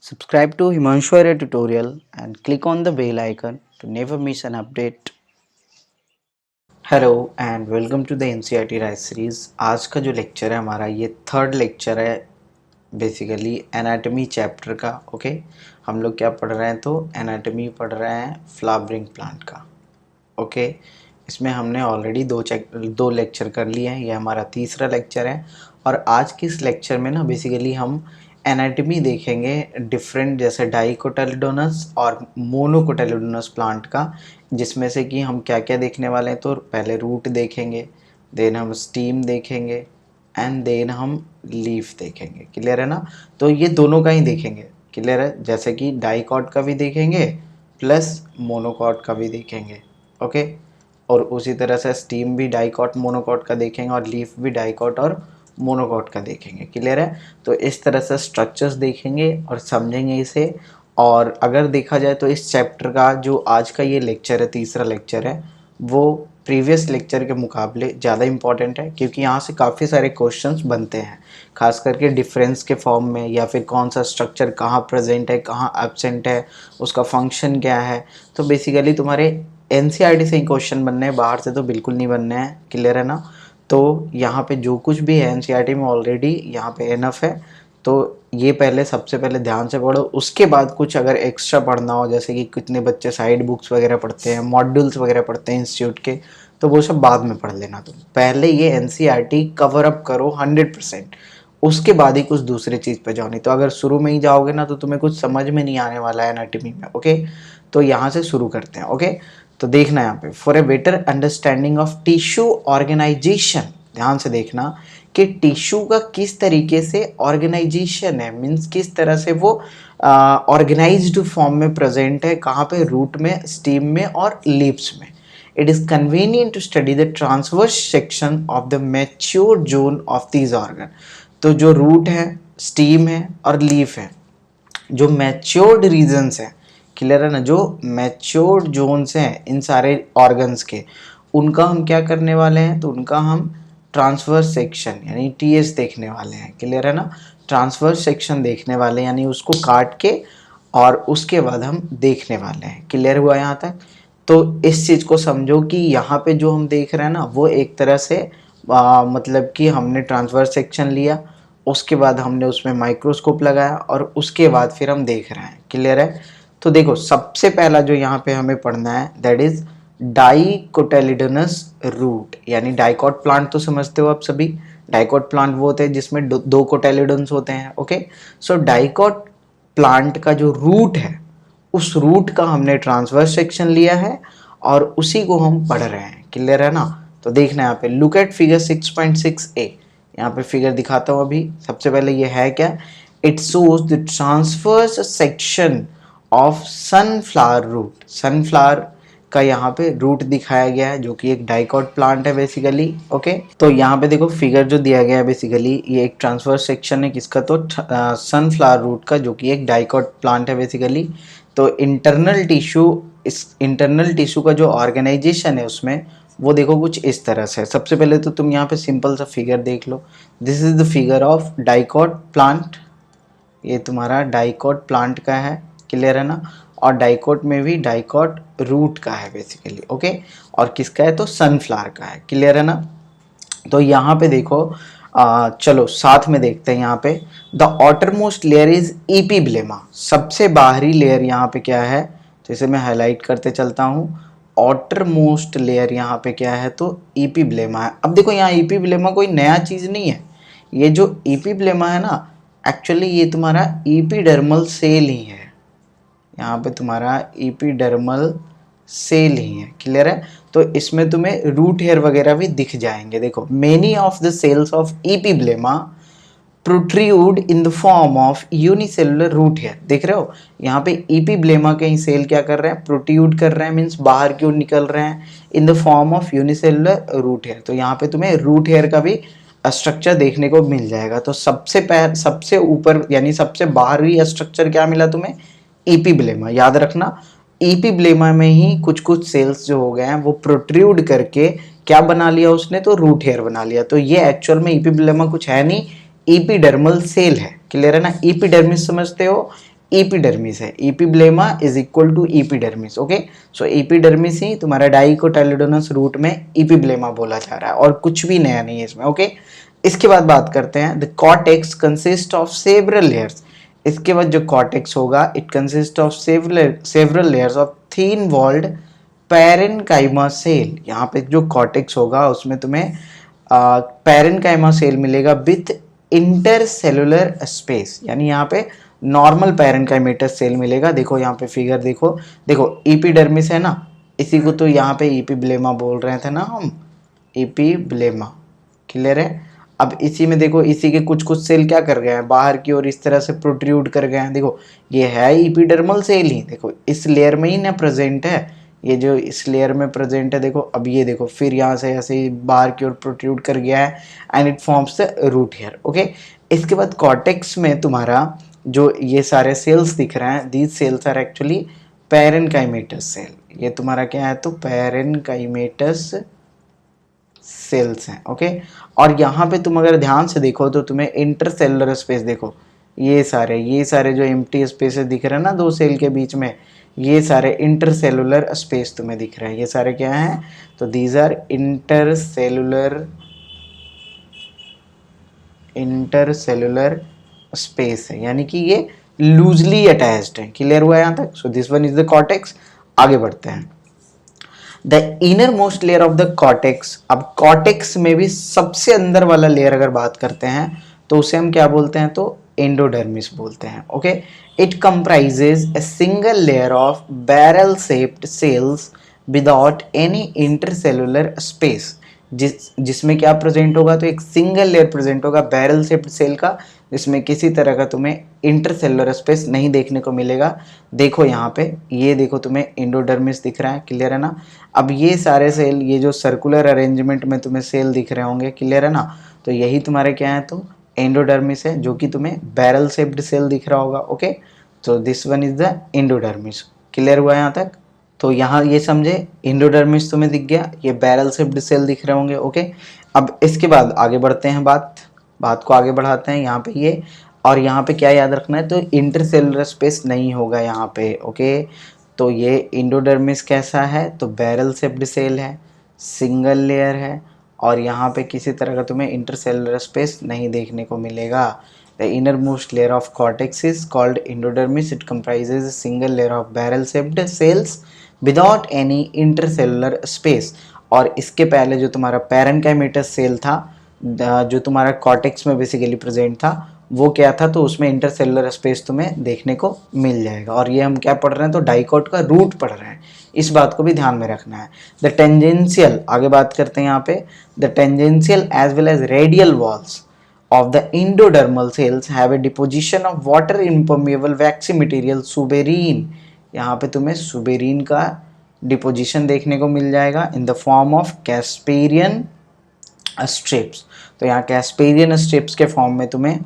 Subscribe to Himanshu Arya tutorial and click on the bell icon to never miss an update. Hello and welcome to the NCERT rise series. आज का जो lecture है हमारा ये third lecture है basically anatomy chapter का। Okay, हम लोग क्या पढ़ रहे हैं तो एनाटॉमी पढ़ रहे हैं फ्लावरिंग प्लांट का। ओके, इसमें हमने ऑलरेडी दो लेक्चर कर लिए हैं, ये हमारा तीसरा लेक्चर है। और आज के इस लेक्चर में ना बेसिकली हम एनाटॉमी देखेंगे डिफरेंट जैसे डाइकोटिलेडोनस और मोनोकोटिलेडोनस प्लांट का, जिसमें से कि हम क्या क्या देखने वाले हैं तो पहले रूट देखेंगे, देन हम स्टीम देखेंगे एंड देन हम लीफ देखेंगे। क्लियर है ना? तो ये दोनों का ही देखेंगे। क्लियर है? जैसे कि डाइकॉट का भी देखेंगे प्लस मोनोकॉट का भी देखेंगे। ओके, और उसी तरह से स्टीम भी डाइकॉट मोनोकॉट का देखेंगे और लीफ भी डाइकॉट और मोनोकॉट का देखेंगे। क्लियर है? तो इस तरह से स्ट्रक्चर्स देखेंगे और समझेंगे इसे। और अगर देखा जाए तो इस चैप्टर का जो आज का ये लेक्चर है, तीसरा लेक्चर है, वो प्रीवियस लेक्चर के मुकाबले ज़्यादा इम्पॉर्टेंट है, क्योंकि यहाँ से काफ़ी सारे क्वेश्चंस बनते हैं, खास करके डिफरेंस के फॉर्म में, या फिर कौन सा स्ट्रक्चर कहाँ प्रेजेंट है, कहाँ एब्सेंट है, उसका फंक्शन क्या है। तो बेसिकली तुम्हारे एनसीईआरटी से ही क्वेश्चन बनने हैं, बाहर से तो बिल्कुल नहीं बनने हैं। क्लियर है ना? तो यहाँ पे जो कुछ भी है एनसीईआरटी में ऑलरेडी यहाँ पे एनफ है, तो ये पहले सबसे पहले ध्यान से पढ़ो। उसके बाद कुछ अगर एक्स्ट्रा पढ़ना हो, जैसे कि कितने बच्चे साइड बुक्स वगैरह पढ़ते हैं, मॉड्यूल्स वगैरह पढ़ते हैं इंस्टीट्यूट के, तो वो सब बाद में पढ़ लेना। तुम पहले ये एनसीईआरटी कवर अप करो 100%, उसके बाद ही कुछ दूसरी चीज़ पे जाओ। नहीं तो अगर शुरू में ही जाओगे ना तो तुम्हें कुछ समझ में नहीं आने वाला है एनाटॉमी में। ओके, तो यहाँ से शुरू करते हैं। ओके, तो देखना यहाँ पे, for a better understanding of tissue organisation, ध्यान से देखना कि टिश्यू का किस तरीके से ऑर्गेनाइजेशन है, मीन्स किस तरह से वो ऑर्गेनाइज्ड फॉर्म में प्रेजेंट है, कहाँ पे, रूट में, स्टीम में और लीव्स में। It is convenient to study the transverse section of the mature zone of these organ. तो जो रूट है, स्टीम है और लीफ है, जो मैच्योर्ड रीजन्स हैं, क्लियर है ना, जो मैच्योर्ड जोन्स हैं इन सारे ऑर्गन्स के, उनका हम क्या करने वाले हैं तो उनका हम ट्रांसवर्स सेक्शन यानी टीएस देखने वाले हैं। क्लियर है ना? ट्रांसवर्स सेक्शन देखने वाले हैं, यानी उसको काट के और उसके बाद हम देखने वाले हैं। क्लियर हुआ यहाँ तक? तो इस चीज़ को समझो कि यहाँ पे जो हम देख रहे हैं ना वो एक तरह से मतलब कि हमने ट्रांसवर्स सेक्शन लिया, उसके बाद हमने उसमें माइक्रोस्कोप लगाया और उसके बाद फिर हम देख रहे हैं। क्लियर है? तो देखो, सबसे पहला जो यहाँ पे हमें पढ़ना है दैट इज डाइकोटिलेडोनस रूट, यानी डाइकॉट प्लांट तो समझते हो आप सभी। डाइकॉट प्लांट वो होते हैं जिसमें दो कोटिलेडोन्स होते हैं। ओके, सो डाइकॉट प्लांट का जो रूट है, उस रूट का हमने ट्रांसवर्स सेक्शन लिया है और उसी को हम पढ़ रहे हैं। क्लियर है ना? तो देखना यहाँ पे, लुक एट फिगर 6.6a। यहाँ पे फिगर दिखाता हूँ अभी। सबसे पहले ये है क्या? It shows the transverse section of sunflower root. Sunflower का यहाँ पे रूट दिखाया गया है, जो कि एक डाइकॉट प्लांट है बेसिकली। ओके, तो यहाँ पे देखो फिगर जो दिया गया है बेसिकली ये एक ट्रांसवर्स सेक्शन है किसका, तो सनफ्लावर रूट का, जो कि एक डाइकॉट प्लांट है बेसिकली। तो इंटरनल टिश्यू, इस इंटरनल टिश्यू का जो ऑर्गेनाइजेशन है उसमें वो देखो कुछ इस तरह से। सबसे पहले तो तुम यहाँ पे सिंपल सा फिगर देख लो, this is the figure of dicot plant. ये तुम्हारा डाइकॉट प्लांट का है। क्लियर है ना? और डाइकॉट में भी डाइकॉट रूट का है बेसिकली। ओके, और किसका है तो सनफ्लावर का है। क्लियर है ना? तो यहाँ पे देखो, चलो साथ में देखते हैं। यहाँ पे द आउटरमोस्ट लेयर इज इपीब्लेमा। सबसे बाहरी लेयर यहाँ पे क्या है, तो इसे मैं हाईलाइट करते चलता हूँ। आउटरमोस्ट लेयर यहाँ पे क्या है तो इपीब्लेमा है। अब देखो यहाँ इपीब्लेमा कोई नया चीज़ नहीं है। ये जो इपीब्लेमा है ना, एक्चुअली ये तुम्हारा एपिडर्मल सेल ही है। यहाँ पे तुम्हारा एपिडर्मल सेल ही है। क्लियर है? तो इसमें तुम्हें रूट हेयर वगैरह भी दिख जाएंगे। देखो, many of the cells of epiblema protrude in the form of unicellular root hair. देख रहे हो यहाँ पे एपिब्लेमा के ही सेल क्या कर रहे हैं, प्रोट्रूड कर रहे हैं, मीन्स बाहर क्यों निकल रहे हैं, in the form of unicellular root hair. तो यहाँ पे तुम्हें रूट हेयर का भी स्ट्रक्चर देखने को मिल जाएगा। तो सबसे ऊपर यानी सबसे बाहरी स्ट्रक्चर क्या मिला तुम्हें, एपिब्लेमा। याद रखना, एपिब्लेमा में ही कुछ कुछ सेल्स जो हो गए हैं वो प्रोट्रूड करके क्या बना लिया उसने, तो रूट हेयर बना लिया। तो ये एक्चुअल में एपिब्लेमा कुछ है नहीं, एपिडर्मल सेल है। क्लियर है ना? एपिडर्मिस समझते हो, एपिडर्मिस है, epiblema is equal to epidermis. Okay, so epidermis ही तुम्हारा डाइकोटाइलिडोनस रूट में एपिब्लेमा बोला जा रहा है और कुछ भी नया नहीं है इसमें। ओके, इसके बाद बात करते हैं the cortex consist of several layers. इसके बाद जो कॉर्टेक्स होगा it consist of several layers of thin walled parenchyma cell. यहाँ पे जो कॉर्टेक्स होगा उसमें तुम्हें पैरेनकाइमा सेल मिलेगा विथ इंटरसेलुलर स्पेस, यानी यहाँ पे नॉर्मल पैरेनकाइमेटस सेल मिलेगा। देखो यहाँ पे फिगर देखो, देखो एपिडर्मिस है ना, इसी को तो यहाँ पे एपिब्लेमा बोल रहे थे ना हम, एपिब्लेमा। क्लियर है? अब इसी में देखो, इसी के कुछ कुछ सेल क्या कर गए हैं, बाहर की ओर इस तरह से प्रोट्रूड कर गए हैं। देखो ये है एपिडर्मल सेल ही, देखो इस लेयर में ही ना प्रेजेंट है, ये जो इस लेयर में प्रेजेंट है। देखो अब ये देखो फिर यहाँ से ऐसे ही बाहर की ओर प्रोट्रूड कर गया है and it forms the root hair. Okay, इसके बाद कॉर्टेक्स में तुम्हारा जो ये सारे सेल्स दिख रहे हैं, these cells are actually parenchymatous cell. ये तुम्हारा क्या है तो पैरेनकाइमेटस सेल्स हैं। ओके, और यहाँ पे तुम अगर ध्यान से देखो तो तुम्हें इंटरसेलुलर स्पेस देखो, ये सारे जो एम्प्टी स्पेसेस दिख रहे हैं ना दो सेल के बीच में, ये सारे इंटरसेलुलर स्पेस तुम्हें दिख रहे हैं। ये सारे क्या हैं तो दीज आर इंटरसेलुलर स्पेस है, यानी कि ये लूजली अटैच्ड है। क्लियर हुआ यहाँ तक? So this one is the cortex. आगे बढ़ते हैं, the inner most layer of the cortex. अब कॉर्टेक्स में भी सबसे अंदर वाला लेयर अगर बात करते हैं तो उसे हम क्या बोलते हैं तो एंडोडर्मिस बोलते हैं। Okay, it comprises a single layer of barrel shaped cells without any intercellular space. जिसमें क्या प्रेजेंट होगा तो एक सिंगल लेयर प्रेजेंट होगा बैरल शेप्ड सेल का, जिसमें किसी तरह का तुम्हें इंटरसेलुलर स्पेस नहीं देखने को मिलेगा। देखो यहाँ पे, ये देखो तुम्हें एंडोडर्मिस दिख रहा है। क्लियर है ना? अब ये सारे सेल, ये जो सर्कुलर अरेंजमेंट में तुम्हें सेल दिख रहे होंगे, क्लियर है ना, तो यही तुम्हारे क्या है तो एंडोडर्मिस है, जो कि तुम्हें बैरल शेप्ड सेल दिख रहा होगा। ओके, तो this one is the endodermis. Clear हुआ यहाँ तक? तो यहाँ ये समझे, एंडोडर्मिस तुम्हें दिख गया, ये बैरल शेप्ड सेल दिख रहे होंगे। ओके, अब इसके बाद आगे बढ़ते हैं, बात को आगे बढ़ाते हैं। यहाँ पे ये, और यहाँ पे क्या याद रखना है तो इंटरसेलुलर स्पेस नहीं होगा यहाँ पे। ओके, तो ये एंडोडर्मिस कैसा है तो बैरल शेप्ड सेल है, सिंगल लेयर है, और यहाँ पे किसी तरह का तुम्हें इंटरसेलुलर स्पेस नहीं देखने को मिलेगा। The innermost layer of cortex is called endodermis. It comprises a single layer of barrel-shaped cells without any intercellular space. और इसके पहले जो तुम्हारा पैरेनकाइमेटस सेल था, जो तुम्हारा कॉर्टेक्स में बेसिकली प्रेजेंट था, वो क्या था तो उसमें इंटरसेलुलर स्पेस तुम्हें देखने को मिल जाएगा। और ये हम क्या पढ़ रहे हैं तो डाइकोट का रूट पढ़ रहे हैं, इस बात को भी ध्यान में रखना है। द टेंजेंशियल, आगे बात करते हैं यहाँ पे, the tangential as well as radial walls of the endodermal cells have a deposition of water impermeable waxy material suberin। यहाँ पे तुम्हें सुबेरिन का डिपोजिशन देखने को मिल जाएगा इन the form of Casparian strips. तो यहाँ कैस्पेरियन स्ट्रिप्स के फॉर्म में तुम्हें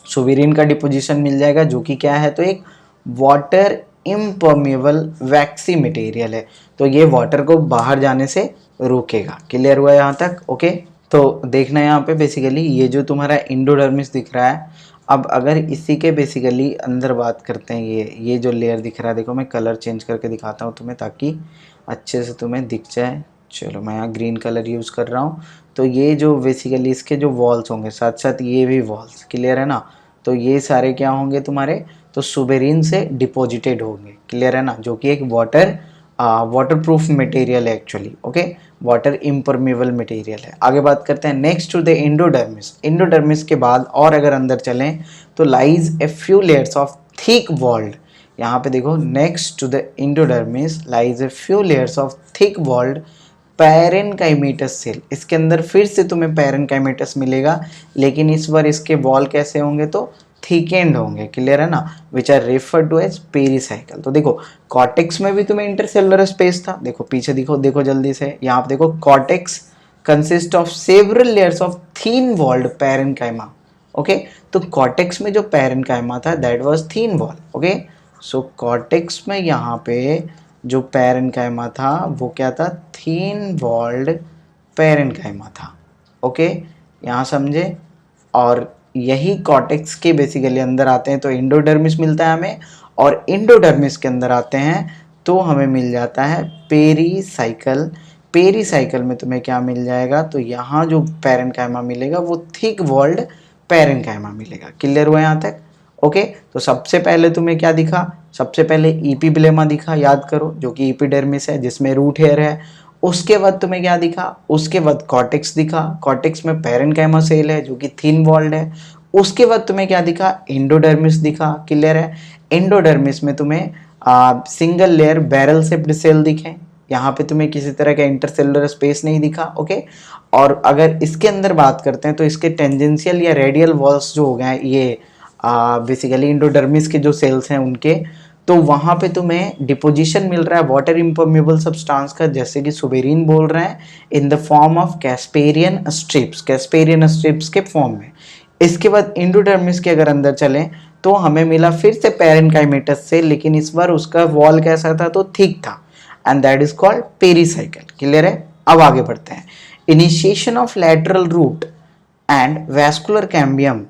सुबेरिन का डिपोजिशन मिल जाएगा, जो कि क्या है तो एक वाटर इम्पर्मेबल वैक्सी मटेरियल है, तो ये वाटर को बाहर जाने से रोकेगा। क्लियर हुआ यहाँ तक? ओके, तो देखना यहाँ पे बेसिकली ये जो तुम्हारा एंडोडर्मिस दिख रहा है, अब अगर इसी के बेसिकली अंदर बात करते हैं, ये जो लेयर दिख रहा है, देखो मैं कलर चेंज करके दिखाता हूँ तुम्हें ताकि अच्छे से तुम्हें दिख जाए। चलो मैं यहाँ ग्रीन कलर यूज़ कर रहा हूँ। तो ये जो बेसिकली इसके जो वॉल्स होंगे, साथ साथ ये भी वॉल्स, क्लियर है ना, तो ये सारे क्या होंगे तुम्हारे तो सुबेरिन से डिपोजिटेड होंगे। क्लियर है ना, जो कि एक वाटर प्रूफ मटेरियल है actually. Okay, water impermeable material है। आगे बात करते हैं next to the endodermis. Endodermis के बाद और अगर अंदर चलें तो lies a few layers of thick walled. यहाँ पे देखो, next to the endodermis lies a few layers of thick walled parenchymatous cell. इसके अंदर फिर से तुम्हें पैरेनकाइमेटस मिलेगा, लेकिन इस बार इसके वॉल कैसे होंगे तो थिकेंड होंगे। क्लियर है ना, which are refer to as pericycle. तो देखो कॉर्टेक्स में भी तुम्हें इंटरसेलुलर स्पेस था, देखो पीछे देखो जल्दी से, यहाँ पे देखो cortex consist of several layers of thin walled parenchyma. Okay, तो कॉर्टेक्स में जो पैरेनकाइमा था that was thin wall. Okay, so cortex में यहाँ पे जो पैरेनकाइमा था वो क्या था, थिन वॉल्ड पैरेनकाइमा था। ओके, यहाँ समझे, और यही कॉर्टेक्स के बेसिकली अंदर आते हैं तो एंडोडर्मिस मिलता है हमें, और एंडोडर्मिस के अंदर आते हैं तो हमें मिल जाता है पेरीसाइकल। पेरीसाइकल में तुम्हें क्या मिल जाएगा, तो यहाँ जो पैरेन्काइमा मिलेगा वो थिक वॉल्ड पैरेन्काइमा मिलेगा। क्लियर हुआ यहाँ तक? ओके, तो सबसे पहले तुम्हें क्या दिखा, सबसे पहले इपीब्लेमा दिखा, याद करो, जो कि इपीडर्मिस है जिसमें रूट हेयर है। उसके बाद तुम्हें क्या दिखा, उसके बाद कॉर्टेक्स दिखा, कॉर्टेक्स में पैरेन्काइमा सेल है जो कि थिन वॉल्ड है। उसके बाद तुम्हें क्या दिखा, एंडोडर्मिस दिखा। क्लियर है? एंडोडर्मिस में तुम्हें single layer barrel shaped cell दिखे, यहाँ पे तुम्हें किसी तरह का इंटरसेलुलर स्पेस नहीं दिखा। ओके, और अगर इसके अंदर बात करते हैं तो इसके टेंजेंशियल या रेडियल वॉल्स जो हो गए ये बेसिकली एंडोडर्मिस के जो सेल्स हैं उनके, तो वहाँ पे तुम्हें डिपोजिशन मिल रहा है वाटर इम्पर्मेबल सब्सटेंस का, जैसे कि सुबेरिन बोल रहे हैं, in the form of Casparian strips, Casparian strips के फॉर्म में। इसके बाद एंडोडर्मिस के अगर अंदर चलें तो हमें मिला फिर से पैरेन्काइमेटस से, लेकिन इस बार उसका वॉल कैसा था, तो थिक था, and that is called pericycle. Clear है? अब आगे बढ़ते हैं। Initiation of lateral root and vascular cambium,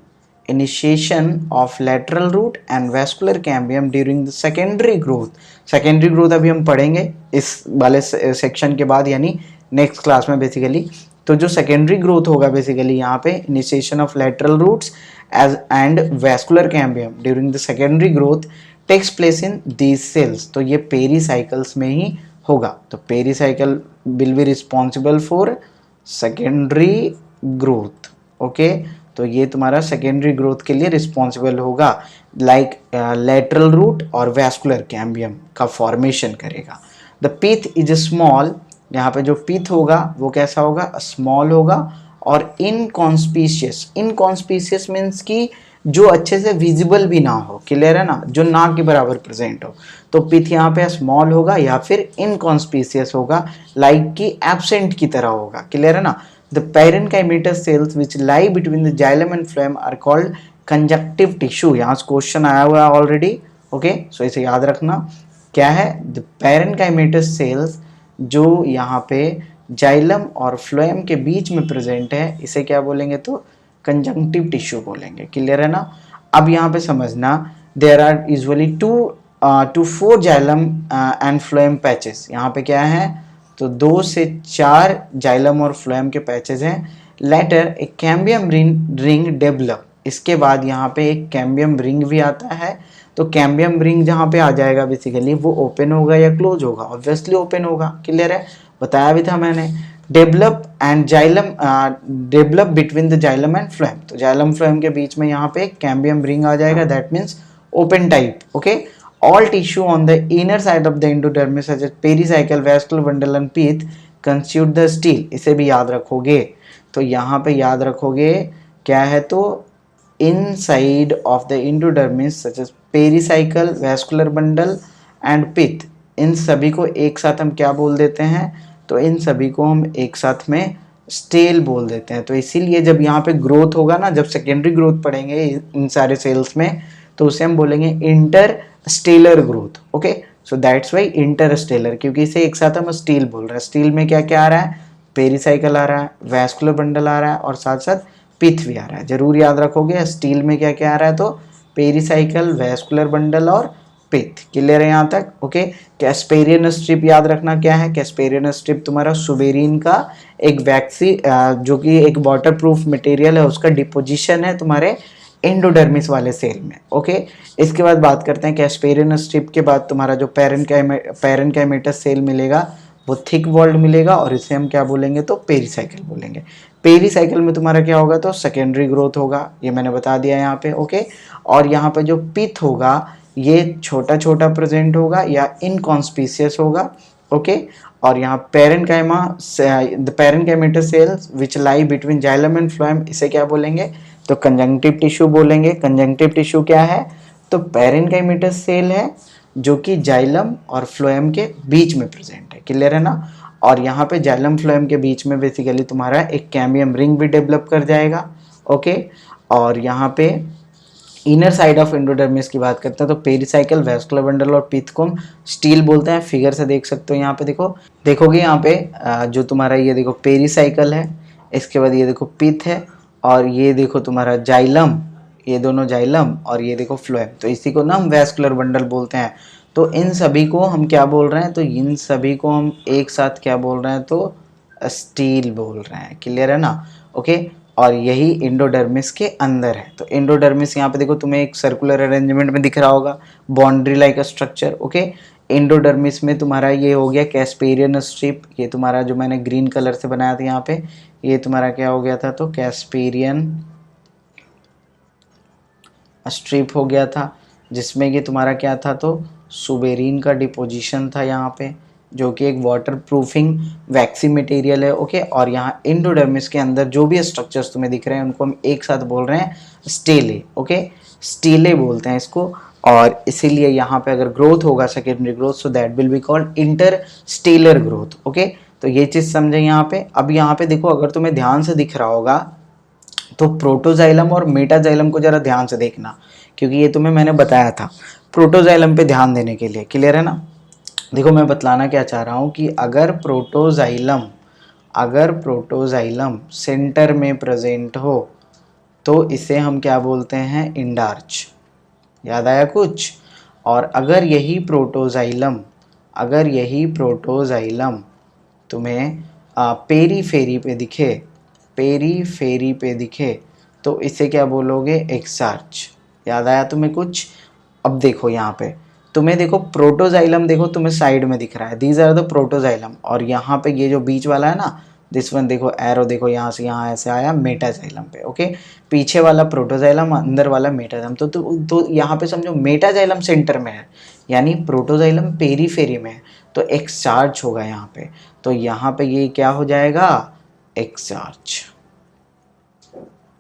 initiation of lateral root and vascular cambium during the secondary growth। secondary growth अभी हम पढ़ेंगे इस वाले सेक्शन के बाद, यानी नेक्स्ट क्लास में बेसिकली। तो जो सेकेंडरी ग्रोथ होगा बेसिकली यहाँ पे, initiation of lateral roots as and vascular cambium during the secondary growth takes place in these cells। तो ये पेरीसाइकल्स में ही होगा। तो pericycle will be responsible for secondary growth। Okay, तो ये तुम्हारा सेकेंडरी ग्रोथ के लिए रिस्पॉन्सिबल होगा, लाइक लेटरल रूट और वैस्कुलर कैम्बियम का फॉर्मेशन करेगा। द पीथ इज स्मॉल, यहाँ पे जो पीथ होगा वो कैसा होगा, स्मॉल होगा, और इनकॉन्स्पीशियस। इनकॉन्स्पीशियस मीन्स कि जो अच्छे से विजिबल भी ना हो। क्लियर है ना? जो ना के बराबर प्रेजेंट हो। तो पीथ यहाँ पे स्मॉल होगा या फिर इनकॉन्स्पीशियस होगा, लाइक कि एब्सेंट की तरह होगा। क्लियर है ना? The parenchymatous cells which lie between the xylem and phloem are called conjunctive tissue। यहाँ से क्वेश्चन आया हुआ है ऑलरेडी। ओके, सो इसे याद रखना क्या है, the parenchymatous cells जो यहाँ पे जाइलम और फ्लोएम के बीच में प्रेजेंट है, इसे क्या बोलेंगे, तो कंजंक्टिव टिश्यू बोलेंगे। क्लियर है ना? अब यहाँ पे समझना, there are usually 2 to 4 xylem and phloem patches. यहाँ पे क्या है, तो 2 से 4 जाइलम और फ्लोएम के पैचेज हैं। लेटर एक कैम्बियम रिंग डेवलप, इसके बाद यहाँ पे एक कैम्बियम रिंग भी आता है। तो कैम्बियम रिंग जहाँ पे आ जाएगा बेसिकली वो ओपन होगा या क्लोज होगा, ऑब्वियसली ओपन होगा। क्लियर है? बताया भी था मैंने। Develop and xylem, develop between the xylem and phloem, तो जाइलम फ्लोएम के बीच में यहाँ पे कैम्बियम रिंग आ जाएगा, that means open type. Okay, all tissue on the inner side of the endodermis such as pericycle, vascular bundle and pith constitute the stele। इसे भी याद रखोगे। तो यहाँ पे याद रखोगे क्या है, तो inside of the endodermis such as pericycle, vascular bundle and pith, इन सभी को एक साथ हम क्या बोल देते हैं, तो इन सभी को हम एक साथ में स्टेल बोल देते हैं। तो इसीलिए जब यहाँ पे ग्रोथ होगा ना, जब सेकेंडरी ग्रोथ पढ़ेंगे इन सारे सेल्स में, तो उसे हम बोलेंगे inter stellar growth. Okay, so that's why interstellar, क्योंकि इसे एक साथ हम स्टील बोल रहे हैं। स्टील में क्या क्या आ रहा है, पेरीसाइकल आ रहा है, वैस्कुलर बंडल आ रहा है, और साथ साथ पिथ भी आ रहा है। जरूर याद रखोगे स्टील में क्या क्या आ रहा है, तो पेरीसाइकल, वैस्कुलर बंडल और पिथ। क्लियर है यहाँ तक? ओके, कैस्पेरियन स्ट्रिप याद रखना क्या है, कैस्पेरियन स्ट्रिप तुम्हारा सुबेरिन का एक वैक्सी जो कि एक वाटर प्रूफ मटेरियल है, उसका डिपोजिशन है तुम्हारे एंडोडर्मिस वाले सेल में। ओके, इसके बाद बात करते हैं कैस्पेरियन स्ट्रिप के बाद तुम्हारा जो पैरेन्काइमेटस सेल मिलेगा वो थिक वॉल्ड मिलेगा, और इसे हम क्या बोलेंगे, तो पेरीसाइकल बोलेंगे। पेरीसाइकल में तुम्हारा क्या होगा, तो सेकेंडरी ग्रोथ होगा, ये मैंने बता दिया यहाँ पे। ओके, और यहाँ पे जो पिथ होगा ये छोटा छोटा प्रेजेंट होगा या इनकॉन्स्पीशियस होगा। ओके, और यहाँ parenchyma, the parenchymatous cells which lie between xylem and phloem, इसे क्या बोलेंगे, तो कंजंक्टिव टिश्यू बोलेंगे। कंजंक्टिव टिश्यू क्या है, तो पैरेन्काइमेटस सेल है जो कि जाइलम और फ्लोएम के बीच में प्रेजेंट है। क्लियर है ना? और यहाँ पे जाइलम फ्लोएम के बीच में बेसिकली तुम्हारा एक कैम्बियम रिंग भी डेवलप कर जाएगा। ओके, और यहाँ पे इनर साइड ऑफ एंडोडर्मिस की बात करते हैं तो पेरीसाइकल, वैस्कुलर बंडल और पिथ को स्टील बोलते हैं। फिगर से देख सकते हो, यहाँ पे देखोगे यहाँ पे जो तुम्हारा ये देखो पेरीसाइकल है, इसके बाद ये देखो पिथ है, और ये देखो तुम्हारा जाइलम, ये दोनों जाइलम, और ये देखो फ्लोएम। तो इसी को ना हम वैस्कुलर बंडल बोलते हैं। तो इन सभी को हम क्या बोल रहे हैं, तो इन सभी को हम एक साथ क्या बोल रहे हैं, तो स्टील बोल रहे हैं। क्लियर है ना? ओके। और यही एंडोडर्मिस के अंदर है। तो एंडोडर्मिस यहाँ पे देखो तुम्हें एक सर्कुलर अरेंजमेंट में दिख रहा होगा, boundary like a structure. Okay. Endodermis में तुम्हारा ये हो गया कैस्पेरियन स्ट्रिप, ये तुम्हारा जो मैंने ग्रीन कलर से बनाया था यहाँ पे, ये तुम्हारा क्या हो गया था, तो कैस्पेरियन स्ट्रिप हो गया था, जिसमें ये तुम्हारा क्या था, तो सुबेरिन का डिपोजिशन था यहाँ पे, जो कि एक वाटर प्रूफिंग वैक्सी मटेरियल है। ओके। और यहाँ एंडोडर्मिस के अंदर जो भी स्ट्रक्चर्स तुम्हें दिख रहे हैं उनको हम एक साथ बोल रहे हैं स्टेले। ओके, स्टेले बोलते हैं इसको। और इसीलिए यहाँ पे अगर ग्रोथ होगा secondary growth, so that will be called Interstellar growth. Okay, तो ये चीज़ समझे यहाँ पे। अब यहाँ पे देखो, अगर तुम्हें ध्यान से दिख रहा होगा तो प्रोटोजाइलम और मेटाजाइलम को जरा ध्यान से देखना, क्योंकि ये तुम्हें मैंने बताया था प्रोटोजाइलम पे ध्यान देने के लिए। क्लियर है ना? देखो मैं बतलाना क्या चाह रहा हूँ कि अगर प्रोटोजाइलम सेंटर में प्रेजेंट हो तो इसे हम क्या बोलते हैं, इंडार्च। याद आया कुछ? और अगर यही प्रोटोजाइलम तुम्हें पेरीफेरी पे दिखे तो इसे क्या बोलोगे, एक्सार्च। याद आया तुम्हें कुछ? अब देखो यहाँ पे तुम्हें देखो प्रोटोजाइलम, देखो तुम्हें साइड में दिख रहा है, दीज आर द प्रोटोजाइलम। और यहाँ पे ये जो बीच वाला है ना, दिस वन देखो एरो, देखो यहाँ से यहाँ ऐसे आया मेटाजाइलम पे। ओके, पीछे वाला प्रोटोजाइलम, अंदर वाला मेटाजाइलम। तो यहाँ पे समझो मेटाजाइलम सेंटर में है, यानी प्रोटोजाइलम पेरीफेरी में है, तो एक्सार्च होगा यहाँ पे। तो यहाँ पे ये क्या हो जाएगा, एक्सार्च।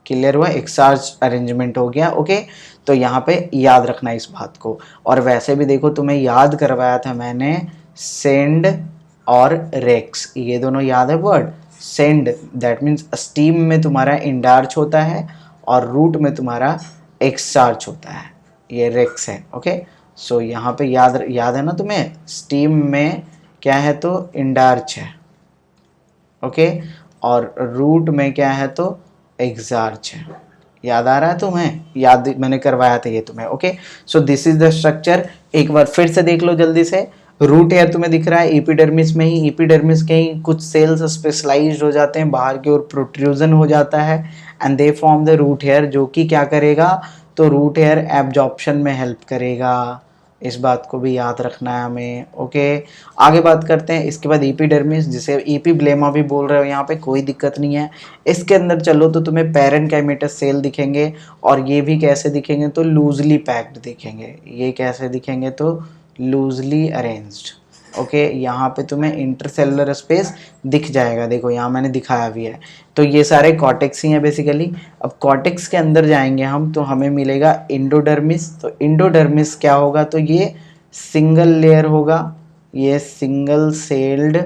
क्लियर हुआ? एक्सार्च अरेंजमेंट हो गया। ओके, तो यहाँ पे याद रखना इस बात को। और वैसे भी देखो तुम्हें याद करवाया था मैंने सेंड और रेक्स, ये दोनों याद है word. Send that means steam में तुम्हारा इंडार्च होता है और रूट में तुम्हारा एक्सार्च होता है, ये रेक्स है। ओके, सो यहाँ पे याद है ना तुम्हें, स्टीम में क्या है, तो इंडार्च है। ओके, और रूट में क्या है, तो एक्सार्च है। याद आ रहा है तुम्हें? याद मैंने करवाया था ये तुम्हें। Okay, so this is the structure. एक बार फिर से देख लो जल्दी से। रूट हेयर तुम्हें दिख रहा है एपिडर्मिस में ही, एपिडर्मिस के ही कुछ सेल्स स्पेशलाइज्ड हो जाते हैं, बाहर की ओर प्रोट्रूजन हो जाता है and they form the root hair, जो कि क्या करेगा, तो रूट हेयर एब्जॉर्प्शन में हेल्प करेगा। इस बात को भी याद रखना है हमें। ओके, आगे बात करते हैं। इसके बाद एपिडर्मिस, जिसे एपिब्लेमा भी बोल रहे हो, यहाँ पे कोई दिक्कत नहीं है। इसके अंदर चलो तो तुम्हें पैरेनकाइमेटस सेल दिखेंगे, और ये भी कैसे दिखेंगे, तो लूजली पैक्ड दिखेंगे। ये कैसे दिखेंगे, तो लूजली अरेंज्ड। ओके, यहाँ पे तुम्हें इंटरसेलुलर स्पेस दिख जाएगा, देखो यहाँ मैंने दिखाया भी है। तो ये सारे कॉर्टेक्स ही हैं बेसिकली। अब कॉर्टेक्स के अंदर जाएंगे हम तो हमें मिलेगा एंडोडर्मिस। तो एंडोडर्मिस क्या होगा, तो ये सिंगल लेयर होगा, ये सिंगल सेल्ड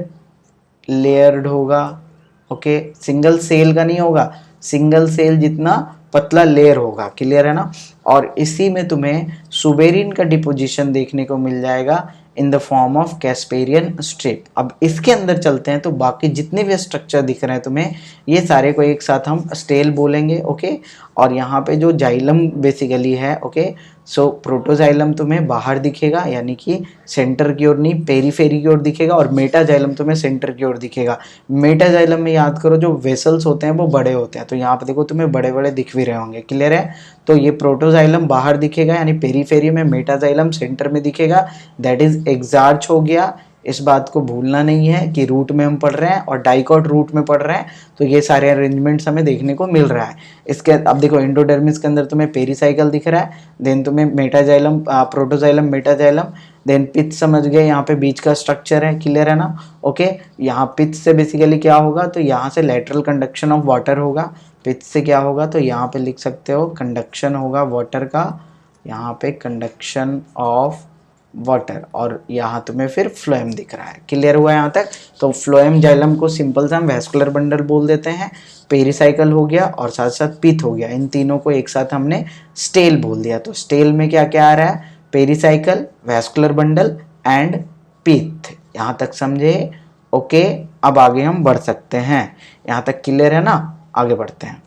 लेयर्ड होगा। ओके, सिंगल सेल का नहीं होगा, सिंगल सेल जितना पतला लेयर होगा। क्लियर है ना? और इसी में तुम्हें सुबेरिन का डिपोजिशन देखने को मिल जाएगा इन the form of casparian strip. अब इसके अंदर चलते हैं तो बाकी जितने भी स्ट्रक्चर दिख रहे हैं तुम्हें, ये सारे को एक साथ हम स्टेल बोलेंगे। ओके, और यहाँ पे जो जाइलम बेसिकली है, ओके, सो प्रोटोजाइलम तुम्हें बाहर दिखेगा, यानी कि सेंटर की ओर नहीं, पेरीफेरी की ओर दिखेगा, और मेटाजाइलम तुम्हें सेंटर की ओर दिखेगा। मेटाजाइलम में याद करो जो वेसल्स होते हैं वो बड़े होते हैं, तो यहाँ पे देखो तुम्हें बड़े बड़े दिख भी रहे होंगे। क्लियर है? तो ये प्रोटोजाइलम बाहर दिखेगा यानी पेरीफेरी में, मेटाजाइलम सेंटर में दिखेगा, दैट इज एक्सार्च हो गया। इस बात को भूलना नहीं है कि रूट में हम पढ़ रहे हैं और डाइकॉट रूट में पढ़ रहे हैं, तो ये सारे अरेंजमेंट्स हमें देखने को मिल रहा है। इसके अब देखो एंडोडर्मिस के अंदर तुम्हें पेरीसाइकिल दिख रहा है, देन तुम्हें मेटाजाइलम, प्रोटोजाइलम, मेटाजाइलम, देन पिथ समझ गए, यहाँ पे बीच का स्ट्रक्चर है। क्लियर है ना? ओके, यहाँ पिथ से बेसिकली क्या होगा, तो यहाँ से लेटरल कंडक्शन ऑफ वाटर होगा। पिथ से क्या होगा, तो यहाँ पे लिख सकते हो कंडक्शन होगा वाटर का, यहाँ पे कंडक्शन ऑफ वाटर, और यहाँ तुम्हें फिर फ्लोएम दिख रहा है। क्लियर हुआ यहाँ तक? तो फ्लोएम जाइलम को सिंपल सा हम वैस्कुलर बंडल बोल देते हैं, पेरीसाइकिल हो गया और साथ साथ पिथ हो गया, इन तीनों को एक साथ हमने स्टेल बोल दिया। तो स्टेल में क्या क्या आ रहा है, pericycle, vascular bundle and pith. यहाँ तक समझे? ओके, अब आगे हम बढ़ सकते हैं। यहाँ तक क्लियर है ना? आगे बढ़ते हैं।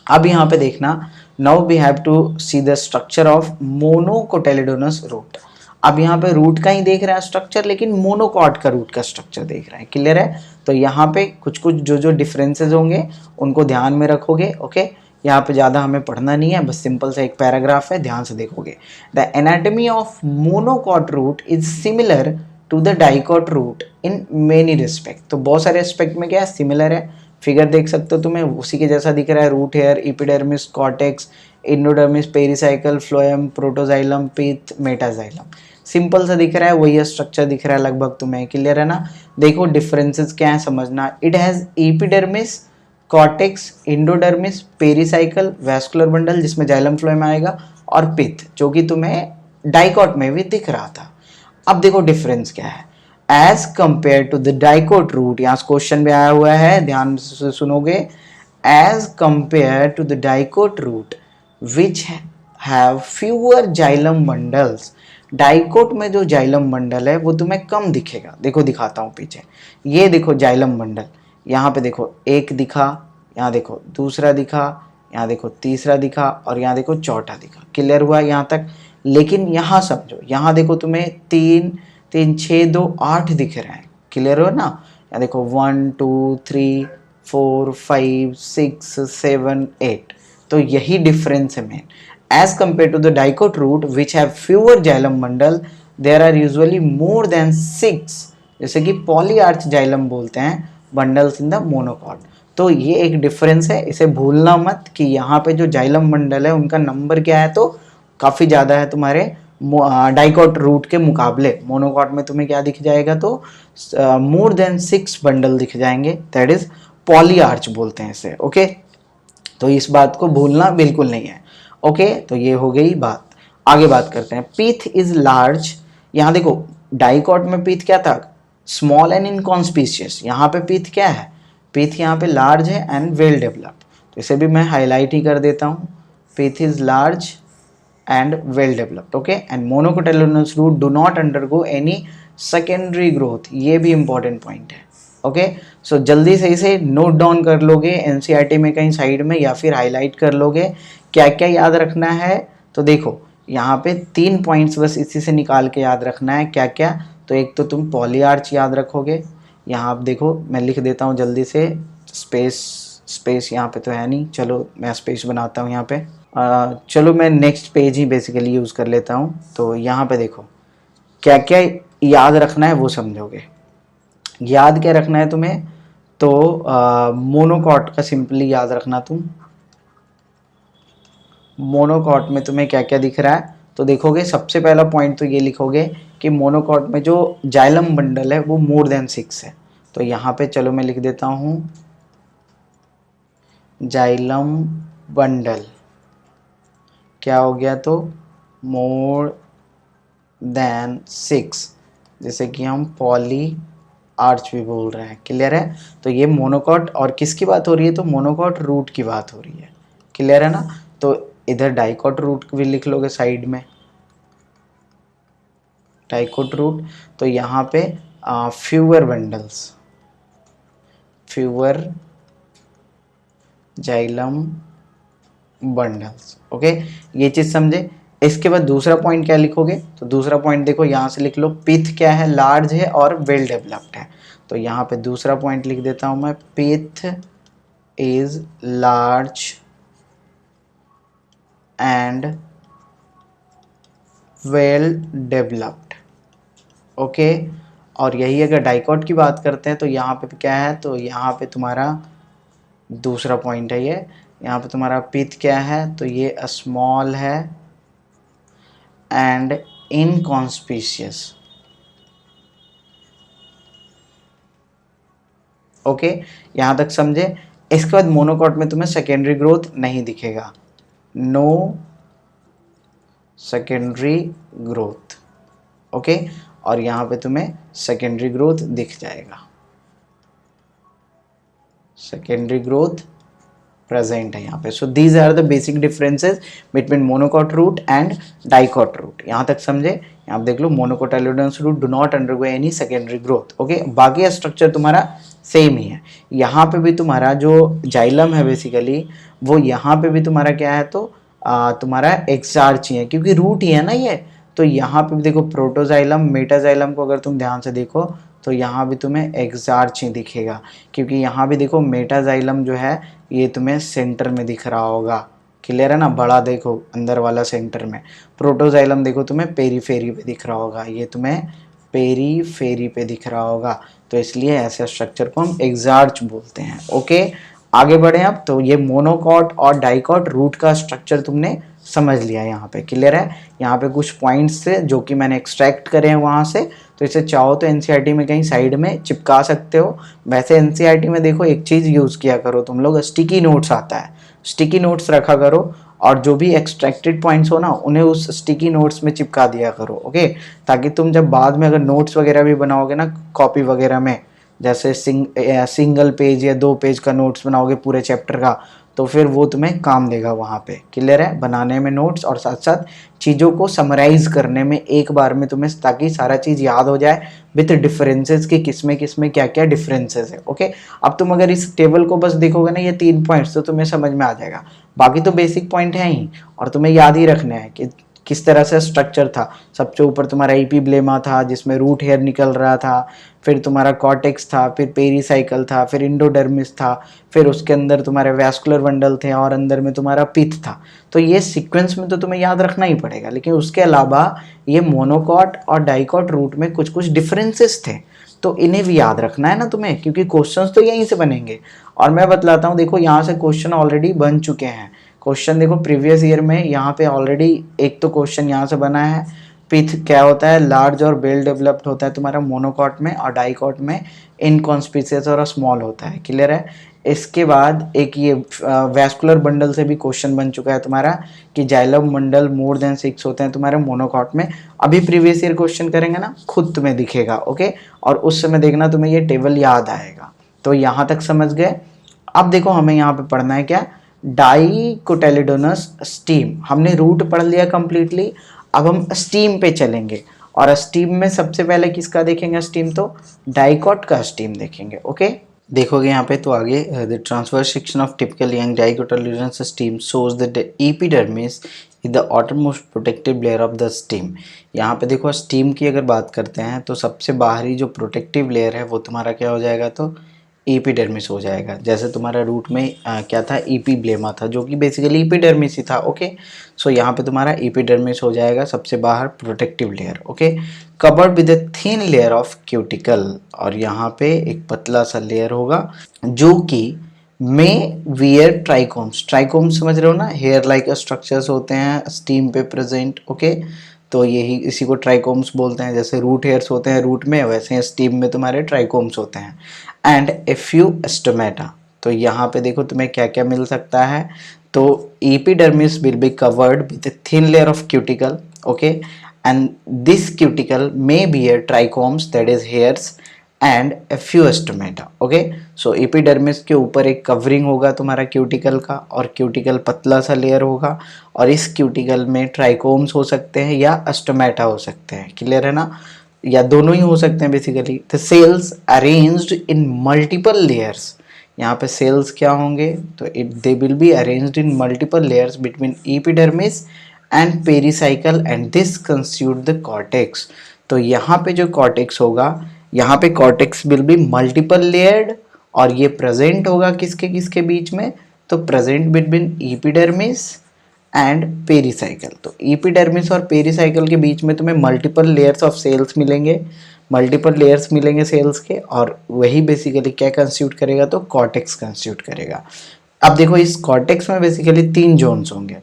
अब यहाँ पे देखना, now we have to see the structure of monocotyledonous root. अब यहाँ पे रूट का ही देख रहा है स्ट्रक्चर, लेकिन मोनोकॉट का रूट का स्ट्रक्चर देख रहा है। क्लियर है? तो यहाँ पे कुछ कुछ जो जो डिफरेंसेस होंगे उनको ध्यान में रखोगे। ओके, यहाँ पे ज़्यादा हमें पढ़ना नहीं है, बस सिंपल सा एक पैराग्राफ है, ध्यान से देखोगे। The anatomy of monocot root is similar to the dicot root in many respect. तो बहुत सारे एस्पेक्ट में क्या है, सिमिलर है। फिगर देख सकते हो तुम्हें, उसी के जैसा दिख रहा है। Root hair, epidermis, cortex, endodermis, pericycle, phloem, protoxylem, pith, metaxylem. Simple सा दिख रहा है, वही स्ट्रक्चर दिख रहा है लगभग तुम्हें। क्लियर है ना? देखो डिफरेंसेस क्या है समझना। It has epidermis, cortex, endodermis, pericycle, vascular bundle जिसमें जाइलम फ्लोएम आएगा, और पिथ जो कि तुम्हें डाइकॉट में भी दिख रहा था। अब देखो डिफरेंस क्या है as compare to the dicot root. यहाँ क्वेश्चन भी आया हुआ है, ध्यान से सुनोगे। As compare to the dicot root which have fewer xylem bundles. Dicot में जो जाइलम बंडल है वो तुम्हें कम दिखेगा। देखो दिखाता हूँ पीछे, ये देखो जाइलम बंडल, यहाँ पे देखो एक दिखा, यहाँ देखो दूसरा दिखा, यहाँ देखो तीसरा दिखा, और यहाँ देखो चौथा दिखा। क्लियर हुआ यहाँ तक? लेकिन यहाँ समझो, यहाँ देखो तुम्हें 3 3 6 2 8 दिख रहे हैं। क्लियर हो ना? यहाँ देखो 1 2 3 4 5 6 7 8। तो यही डिफरेंस है main. As compare to the dicot root which have fewer xylem bundle, there are usually more than 6, जैसे कि पॉलीआर्च जाइलम बोलते हैं, बंडल्स इन द मोनोकॉट। तो ये एक डिफरेंस है, इसे भूलना मत कि यहाँ पे जो जाइलम बंडल है उनका नंबर क्या है, तो काफ़ी ज़्यादा है तुम्हारे डाइकॉट रूट के मुकाबले। मोनोकॉट में तुम्हें क्या दिख जाएगा, तो मोर देन 6 बंडल दिख जाएंगे, दैट इज पॉलीआर्च बोलते हैं इसे। ओके, तो इस बात को भूलना बिल्कुल नहीं है। ओके, तो ये हो गई बात। आगे बात करते हैं। Pith is large. यहाँ देखो डाइकॉट में पीथ क्या था, स्मॉल एंड इनकॉन्स्पीशियस। यहाँ पे पीथ क्या है, पीथ यहाँ पे लार्ज है एंड वेल डेवलप्ड। तो इसे भी मैं हाईलाइट ही कर देता हूँ। Pith is large and well developed, okay, and monocotyledonous root do not undergo any secondary growth। ये भी important point है। ओके, सो जल्दी से इसे नोट डाउन कर लोगे एनसीईआरटी में कहीं साइड में, या फिर हाईलाइट कर लोगे। क्या क्या याद रखना है, तो देखो यहाँ पे 3 पॉइंट्स बस इसी से निकाल के याद रखना है। क्या क्या, तो एक तो तुम पॉलीआर्च याद रखोगे। यहाँ आप देखो मैं लिख देता हूँ जल्दी से, स्पेस यहाँ पे तो है नहीं, चलो मैं स्पेस बनाता हूँ यहाँ पे। चलो मैं नेक्स्ट पेज ही बेसिकली यूज़ कर लेता हूँ। तो यहाँ पे देखो क्या क्या याद रखना है वो समझोगे। याद क्या रखना है तुम्हें, तो मोनोकॉट का सिंपली याद रखना तुम। मोनोकॉट में तुम्हें क्या क्या दिख रहा है, तो देखोगे सबसे पहला पॉइंट तो ये लिखोगे कि मोनोकॉट में जो जाइलम बंडल है वो मोर देन 6 है। तो यहाँ पे चलो मैं लिख देता हूँ जाइलम बंडल क्या हो गया, तो मोर देन 6, जैसे कि हम पॉली आर्च भी बोल रहे हैं। क्लियर है? तो ये मोनोकॉट, और किसकी बात हो रही है, तो मोनोकॉट रूट की बात हो रही है। क्लियर है ना? तो इधर डाइकॉट रूट भी लिख लोगे साइड में, डाइकॉट रूट। तो यहाँ पे fewer bundles, fewer xylem bundles. Okay, ये चीज समझे। इसके बाद दूसरा पॉइंट क्या लिखोगे, तो दूसरा पॉइंट देखो यहाँ से लिख लो, पिथ क्या है, लार्ज है और वेल डेवलप्ड है। तो यहाँ पे दूसरा पॉइंट लिख देता हूँ मैं, pith is large and well developed. Okay, और यही अगर डाइकॉट की बात करते हैं तो यहाँ पे क्या है, तो यहाँ पे तुम्हारा दूसरा पॉइंट है ये। यहाँ पे तुम्हारा पिथ क्या है, तो ये स्मॉल है एंड इनकॉन्स्पीशियस। ओके, यहाँ तक समझे। इसके बाद मोनोकॉट में तुम्हें सेकेंडरी ग्रोथ नहीं दिखेगा, नो सेकेंडरी ग्रोथ। ओके, और यहाँ पे तुम्हें सेकेंडरी ग्रोथ दिख जाएगा, सेकेंडरी ग्रोथ प्रेजेंट है यहाँ पे। So these are the basic differences between monocot root and dicot root. यहाँ तक समझे? यहाँ देख लो, monocotyledonous root do not undergo any secondary growth. Okay, बाकी स्ट्रक्चर तुम्हारा सेम ही है। यहाँ पे भी तुम्हारा जो जाइलम है बेसिकली वो यहाँ पे भी तुम्हारा क्या है, तो तुम्हारा एक्सार्च ही है, क्योंकि रूट ही है ना ये। तो यहाँ पे भी देखो प्रोटोजाइलम मेटाजाइलम को अगर तुम ध्यान से देखो तो यहाँ भी तुम्हें एक्सार्च ही दिखेगा, क्योंकि यहाँ भी देखो मेटाजाइलम जो है ये तुम्हें सेंटर में दिख रहा होगा। क्लियर है ना, बड़ा देखो अंदर वाला सेंटर में। प्रोटोजाइलम देखो तुम्हें पेरीफेरी पे दिख रहा होगा, ये तुम्हें पेरीफेरी पे दिख रहा होगा। तो इसलिए ऐसे स्ट्रक्चर को हम एक्सार्च बोलते हैं। ओके, आगे बढ़े अब। तो ये मोनोकॉट और डाइकॉट रूट का स्ट्रक्चर तुमने समझ लिया यहाँ पे। क्लियर है, यहाँ पे कुछ पॉइंट्स थे जो कि मैंने एक्सट्रैक्ट करे हैं वहाँ से, तो इसे चाहो तो एनसीईआरटी में कहीं साइड में चिपका सकते हो। वैसे एनसीईआरटी में देखो एक चीज़ यूज़ किया करो तुम लोग, स्टिकी नोट्स आता है, स्टिकी नोट्स रखा करो और जो भी एक्सट्रैक्टेड पॉइंट्स हो ना उन्हें उस स्टिकी नोट्स में चिपका दिया करो। ओके, ताकि तुम जब बाद में अगर नोट्स वगैरह भी बनाओगे ना कॉपी वगैरह में, जैसे सिंगल पेज या 2 पेज का नोट्स बनाओगे पूरे चैप्टर का, तो फिर वो तुम्हें काम देगा वहाँ पे। क्लियर है, बनाने में नोट्स और साथ साथ चीज़ों को समराइज करने में एक बार में तुम्हें, ताकि सारा चीज़ याद हो जाए विथ डिफरेंसेस कि किस में क्या क्या डिफरेंसेस है। ओके, अब तुम अगर इस टेबल को बस देखोगे ना ये 3 पॉइंट्स, तो तुम्हें समझ में आ जाएगा। बाकी तो बेसिक पॉइंट है ही और तुम्हें याद ही रखना है कि किस तरह से स्ट्रक्चर था। सबसे ऊपर तुम्हारा एपिब्लेमा था जिसमें रूट हेयर निकल रहा था, फिर तुम्हारा कॉर्टेक्स था, फिर पेरीसाइकल था, फिर इंडोडर्मिस था, फिर उसके अंदर तुम्हारे वैस्कुलर बंडल थे और अंदर में तुम्हारा पिथ था। तो ये सीक्वेंस में तो तुम्हें याद रखना ही पड़ेगा, लेकिन उसके अलावा ये मोनोकॉट और डाइकॉट रूट में कुछ कुछ डिफरेंसेस थे, तो इन्हें भी याद रखना है ना तुम्हें, क्योंकि क्वेश्चंस तो यहीं से बनेंगे। और मैं बतलाता हूँ, देखो यहाँ से क्वेश्चन ऑलरेडी बन चुके हैं। क्वेश्चन देखो प्रीवियस ईयर में यहाँ पे ऑलरेडी एक तो क्वेश्चन यहाँ से बना है, पिथ क्या होता है, लार्ज और वेल डेवलप्ड होता है तुम्हारा मोनोकॉट में, और डाइकॉट में इनकॉन्स्पिशियस और स्मॉल होता है। क्लियर है, इसके बाद एक ये वैस्कुलर बंडल से भी क्वेश्चन बन चुका है तुम्हारा कि जाइलम बंडल मोर देन 6 होते हैं तुम्हारे मोनोकॉट में। अभी प्रीवियस ईयर क्वेश्चन करेंगे ना खुद तुम्हें दिखेगा। ओके, और उस समय देखना तुम्हें ये टेबल याद आएगा। तो यहाँ तक समझ गए। अब देखो हमें यहाँ पे पढ़ना है क्या, डाइकोटाइलिडोनस स्टीम। हमने रूट पढ़ लिया कंप्लीटली, अब हम स्टीम पे चलेंगे और स्टीम में सबसे पहले किसका देखेंगे स्टीम, तो डाइकॉट का स्टीम देखेंगे। ओके, देखोगे यहाँ पे तो आगे the transverse section of typical young dicotyledonous stem shows the epidermis is the outermost protective layer of the stem. यहाँ पे देखो स्टीम की अगर बात करते हैं तो सबसे बाहरी जो प्रोटेक्टिव लेयर है वो तुम्हारा क्या हो जाएगा, तो एपिडर्मिस हो जाएगा। जैसे तुम्हारा रूट में क्या था, एपिब्लेमा था जो कि बेसिकली एपिडर्मिस ही था। ओके, सो यहाँ पे तुम्हारा एपिडर्मिस हो जाएगा सबसे बाहर protective layer. Okay, covered with a thin layer of cuticle, और यहाँ पे एक पतला सा लेयर होगा जो कि में वियर ट्राइकोम्स। ट्राइकोम्स समझ रहे हो ना, हेयर लाइक स्ट्रक्चर्स होते हैं स्टीम पे प्रेजेंट। ओके, तो यही इसी को ट्राइकोम्स बोलते हैं। जैसे रूट हेयर्स होते हैं रूट में, वैसे स्टीम में तुम्हारे ट्राइकोम्स होते हैं। एंड ए फ्यू स्टोमेटा, तो यहाँ पे देखो तुम्हें क्या क्या मिल सकता है, तो epidermis will be covered with thin layer of cuticle. Okay, and this cuticle may bear trichomes that is hairs and a few stomata. Okay, so epidermis के ऊपर एक कवरिंग होगा तुम्हारा क्यूटिकल का, और क्यूटिकल पतला सा लेयर होगा, और इस क्यूटिकल में ट्राइकोम्स हो सकते हैं या स्टोमेटा हो सकते हैं। क्लियर है ना, या दोनों ही हो सकते हैं basically. The cells arranged in multiple layers, यहाँ पे सेल्स क्या होंगे, तो they will be arranged in multiple layers between epidermis and pericycle and this constitute the cortex. तो यहाँ पे जो कॉर्टेक्स होगा, यहाँ पे cortex will be multiple layered, और ये प्रेजेंट होगा किसके किसके बीच में, तो present between epidermis and pericycle. तो एपिडर्मिस और पेरीसाइकल के बीच में तुम्हें मल्टीपल लेयर्स ऑफ सेल्स मिलेंगे, मल्टीपल लेयर्स मिलेंगे सेल्स के, और वही बेसिकली क्या कंस्टिट्यूट करेगा, तो कॉर्टेक्स कंस्टिट्यूट करेगा। अब देखो इस कॉर्टेक्स में बेसिकली 3 जोन्स होंगे।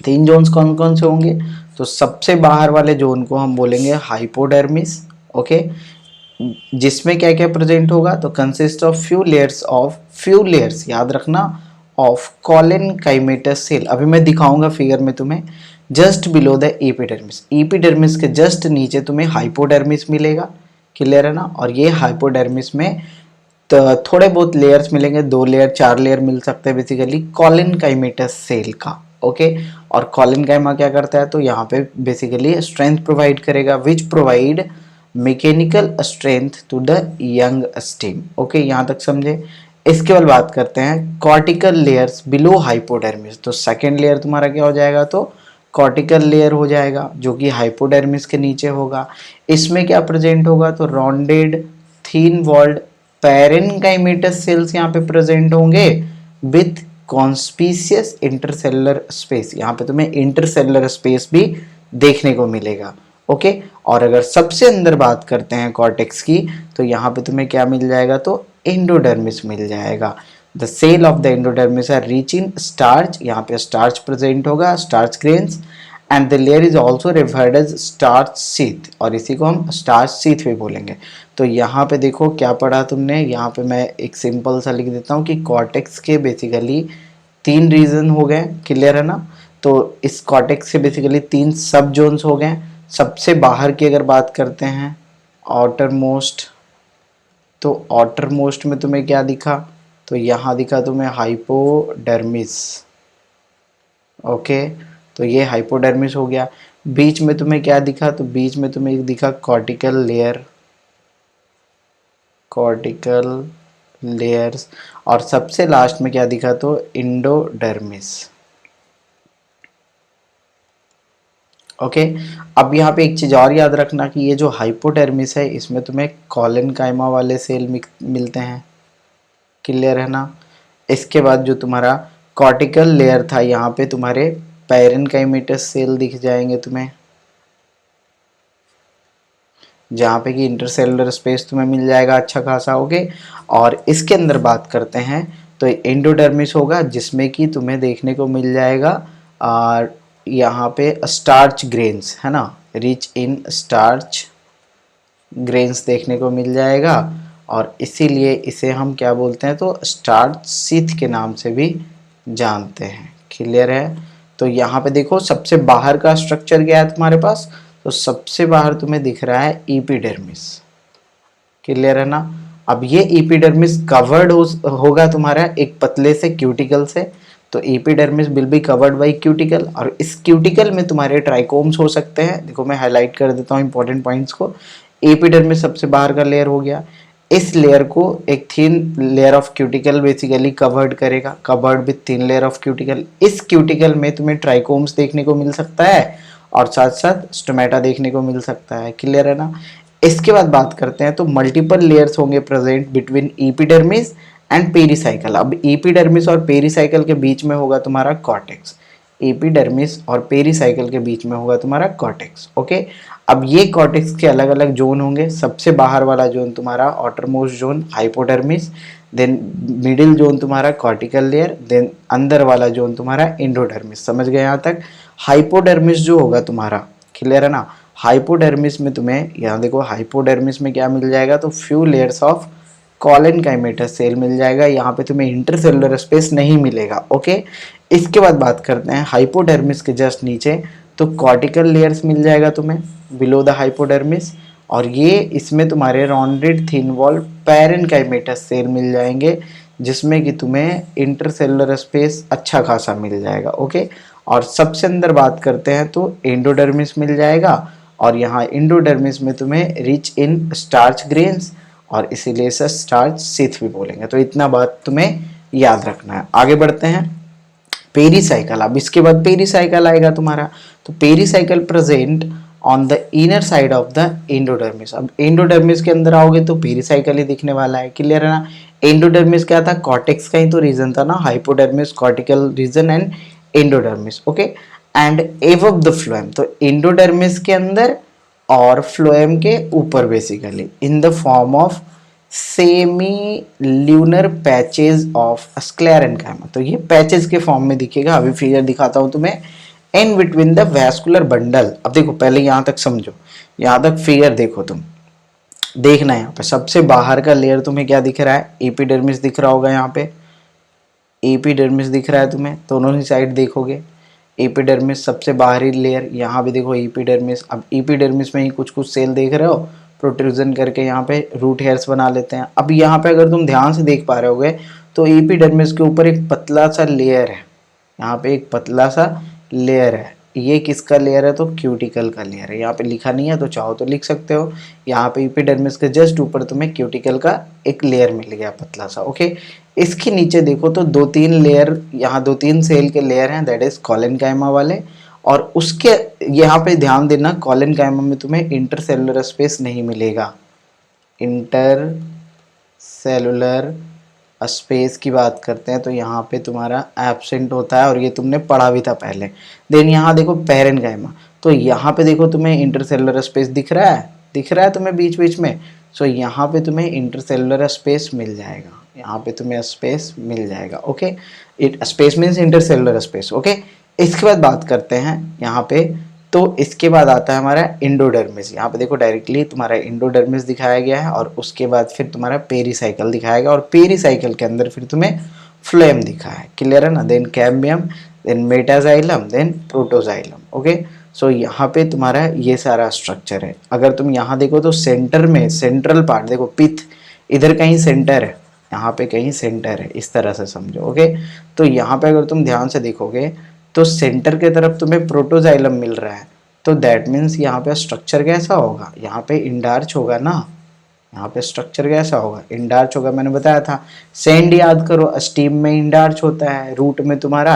3 जोन्स कौन कौन से होंगे, तो सबसे बाहर वाले जोन को हम बोलेंगे हाइपोडर्मिस। ओके, जिसमें क्या क्या प्रेजेंट होगा, तो कंसिस्ट ऑफ फ्यू लेयर्स, याद रखना, ऑफ कॉलेनकाइमेटस सेल। अभी मैं दिखाऊंगा फिगर में तुम्हें। Just below the epidermis, epidermis के जस्ट नीचे तुम्हें हाइपोडर्मिस मिलेगा। क्लियर है ना, और ये हाइपोडर्मिस में तो थोड़े बहुत लेयर्स मिलेंगे, 2 लेयर 4 लेयर मिल सकते हैं बेसिकली कॉलेनकाइमेटस सेल का। ओके, और कॉलेनकाइमा क्या करता है, तो यहाँ पे बेसिकली स्ट्रेंथ प्रोवाइड करेगा, which provide mechanical strength to the young stem. Okay, यहाँ तक समझे। इसके बाद बात करते हैं कॉर्टिकल लेयर्स बिलो हाइपोडर्मिस। तो सेकेंड लेयर तुम्हारा क्या हो जाएगा, तो कॉर्टिकल लेयर हो जाएगा जो कि हाइपोडर्मिस के नीचे होगा। इसमें क्या प्रेजेंट होगा, तो राउंडेड थीन वॉल्ड पैरेन्काइमेटस सेल्स यहाँ पे प्रेजेंट होंगे विथ कॉन्स्पिशियस इंटरसेलुलर स्पेस। यहाँ पे तुम्हें इंटरसेलुलर स्पेस भी देखने को मिलेगा। ओके, और अगर सबसे अंदर बात करते हैं कॉर्टेक्स की, तो यहाँ पे तुम्हें क्या मिल जाएगा, तो एंडोडर्मिस मिल जाएगा। The cell of the endodermis are rich in starch. यहाँ पे स्टार्च प्रेजेंट होगा, starch grains, and the layer is also referred as starch sheath, और इसी को हम स्टार्च सीथ भी बोलेंगे। तो यहाँ पे देखो क्या पढ़ा तुमने, यहाँ पे मैं एक सिंपल सा लिख देता हूँ कि कॉर्टेक्स के बेसिकली 3 रीजन हो गए, क्लियर है ना। तो इस कॉर्टेक्स से बेसिकली 3 सब जोन्स हो गए। सबसे बाहर की अगर बात करते हैं, आउटर मोस्ट, तो आउटर मोस्ट में तुम्हें क्या दिखा, तो यहाँ दिखा तुम्हें हाइपोडर्मिस। ओके, तो ये हाइपोडर्मिस हो गया। बीच में तुम्हें क्या दिखा, तो बीच में तुम्हें एक दिखा कॉर्टिकल लेयर, कॉर्टिकल लेयर्स, और सबसे लास्ट में क्या दिखा, तो इंडोडर्मिस। ओके, अब यहाँ पे एक चीज और याद रखना कि ये जो हाइपोडर्मिस है इसमें तुम्हें कॉलेनकाइमा वाले सेल मिलते हैं, क्लियर है ना। इसके बाद जो तुम्हारा कॉर्टिकल लेयर था, यहाँ पे तुम्हारे पैरेन्काइमेटस सेल दिख जाएंगे तुम्हें, जहाँ पे कि इंटरसेलुलर स्पेस तुम्हें मिल जाएगा अच्छा खासा। ओके, और इसके अंदर बात करते हैं तो एंडोडर्मिस होगा जिसमें कि तुम्हें देखने को मिल जाएगा और यहाँ पे स्टार्च ग्रेन्स है ना, रिच इन स्टार्च ग्रेन्स देखने को मिल जाएगा, और इसीलिए इसे हम क्या बोलते हैं, तो स्टार्च सीथ के नाम से भी जानते हैं, क्लियर है। तो यहाँ पे देखो सबसे बाहर का स्ट्रक्चर क्या है तुम्हारे पास, तो सबसे बाहर तुम्हें दिख रहा है एपिडर्मिस, क्लियर है ना। अब ये एपिडर्मिस कवर्ड होगा तुम्हारा एक पतले से क्यूटिकल से, तो epidermis will be covered by cuticle, और इस क्यूटिकल में तुम्हारे ट्राइकोम्स हो सकते हैं। देखो मैं हाईलाइट कर देता हूँ इंपॉर्टेंट पॉइंट्स को। एपिडर्मिस सबसे बाहर का लेयर हो गया, इस लेयर को एक thin layer of cuticle basically covered करेगा, covered with thin layer of cuticle. इस क्यूटिकल में तुम्हें ट्राइकोम्स देखने को मिल सकता है और साथ साथ स्टोमेटा देखने को मिल सकता है, क्लियर है ना। इसके बाद बात करते हैं तो मल्टीपल लेयर्स होंगे present between epidermis and pericycle. अब एपिडर्मिस और पेरिसाइकल के बीच में होगा तुम्हारा कॉर्टेक्स, एपिडर्मिस और पेरिसाइकल के बीच में होगा तुम्हारा कॉर्टेक्स। ओके, अब ये कॉर्टेक्स के अलग अलग जोन होंगे। सबसे बाहर वाला जोन तुम्हारा outermost zone hypodermis, then middle zone तुम्हारा कॉर्टिकल लेयर, देन अंदर वाला जोन तुम्हारा एंडोडर्मिस। समझ गए यहाँ तक। हाइपोडर्मिस जो होगा तुम्हारा, क्लियर है ना। हाइपोडर्मिस में तुम्हें यहाँ देखो, हाइपोडर्मिस में क्या मिल जाएगा, तो फ्यू लेयर्स ऑफ कॉलेनकाइमेटस सेल मिल जाएगा। यहाँ पे तुम्हें इंटरसेलुलर स्पेस नहीं मिलेगा। ओके, इसके बाद बात करते हैं हाइपोडर्मिस के जस्ट नीचे, तो कॉर्टिकल लेयर्स मिल जाएगा तुम्हें बिलो द हाइपोडर्मिस, और ये इसमें तुम्हारे rounded thin wall parenchymatous cell मिल जाएंगे जिसमें कि तुम्हें इंटरसेलुलर स्पेस अच्छा खासा मिल जाएगा। ओके, और सबसे अंदर बात करते हैं तो एंडोडर्मिस मिल जाएगा, और यहाँ एंडोडर्मिस में तुम्हें रिच इन स्टार्च ग्रेन्स, और इसीलिए इसे स्टार्च सीथ भी बोलेंगे। तो इतना बात तुम्हें याद रखना है। आगे बढ़ते हैं पेरिसाइकल। अब इसके बाद पेरिसाइकल आएगा तुम्हारा, तो pericycle present on the inner side of the endodermis. अब एंडोडर्मिस के अंदर आओगे तो पेरिसाइकल ही दिखने वाला है, क्लियर है ना। एंडोडर्मिस क्या था, कॉर्टेक्स का ही तो रीजन था ना, hypodermis cortical region and endodermis. Okay, and above the phloem, तो एंडोडर्मिस के अंदर और फ्लोएम के ऊपर basically in the form of semi lunar patches of sclerenchyma. तो ये पैचेज के फॉर्म में दिखेगा। अभी फिगर दिखाता हूं तुम्हें। इन बिटवीन द वैस्कुलर बंडल। अब देखो पहले यहां तक समझो, यहां तक फिगर देखो तुम, देखना यहाँ पे सबसे बाहर का लेयर तुम्हें क्या दिख रहा है, एपिडर्मिस दिख रहा होगा। यहाँ पे एपिडर्मिस दिख रहा है तुम्हें, दोनों ही साइड देखोगे एपिडर्मिस सबसे बाहरी लेयर। यहाँ भी देखो एपिडर्मिस। अब एपिडर्मिस में ही कुछ कुछ सेल देख रहे हो प्रोट्रूजन करके, यहाँ पे रूट हेयर्स बना लेते हैं। अब यहाँ पे अगर तुम ध्यान से देख पा रहे होगे तो एपिडर्मिस के ऊपर एक पतला सा लेयर है, यहाँ पे एक पतला सा लेयर है, ये किसका लेयर है? तो क्यूटिकल का लेयर है। यहाँ पे लिखा नहीं है तो चाहो तो लिख सकते हो। यहाँ पे एपिडर्मिस के जस्ट ऊपर तुम्हें क्यूटिकल का एक लेयर मिल गया पतला सा, ओके। इसके नीचे देखो तो 2-3 लेयर, यहाँ 2-3 सेल के लेयर हैं, दैट इज कॉलेनकाइमा वाले। और उसके यहाँ पे ध्यान देना, कॉलेनकाइमा में तुम्हें इंटरसेलुलर स्पेस नहीं मिलेगा। इंटर सेलुलर स्पेस की बात करते हैं तो यहाँ पे तुम्हारा एब्सेंट होता है, और ये तुमने पढ़ा भी था पहले। देन यहाँ देखो पैरेनकाइमा, तो यहाँ पे देखो तुम्हें इंटरसेलुलर स्पेस दिख रहा है, दिख रहा है तुम्हें बीच बीच में। सो यहाँ पे तुम्हें इंटरसेलुलर स्पेस मिल जाएगा, यहाँ पे तुम्हें स्पेस मिल जाएगा, okay. It space means intercellular space, okay. इसके बाद बात करते हैं यहाँ पे, तो इसके बाद आता है हमारा इंडोडर्मिस। यहाँ पे देखो डायरेक्टली तुम्हारा इंडोडर्मिस दिखाया गया है, और उसके बाद फिर तुम्हारा पेरीसाइकिल दिखाया गया, और पेरीसाइकिल के अंदर फिर तुम्हें फ्लेम दिखा है, क्लियर है ना। Then cambium, then metaxylem, then protoxylem, okay. So यहाँ पे तुम्हारा ये सारा स्ट्रक्चर है। अगर तुम यहाँ देखो तो सेंटर में, सेंट्रल पार्ट देखो, पिथ इधर कहीं सेंटर है, यहाँ पे कहीं सेंटर है, इस तरह से समझो, ओके। तो यहाँ पे अगर तुम ध्यान से देखोगे तो सेंटर के तरफ तुम्हें प्रोटोजाइलम मिल रहा है, तो दैट मीन्स यहाँ पे स्ट्रक्चर कैसा होगा? यहाँ पे इंडार्च होगा ना, यहाँ पे स्ट्रक्चर कैसा होगा? इंडार्च होगा, मैंने बताया था। सेंड याद करो, स्टीम में इंडार्च होता है, रूट में तुम्हारा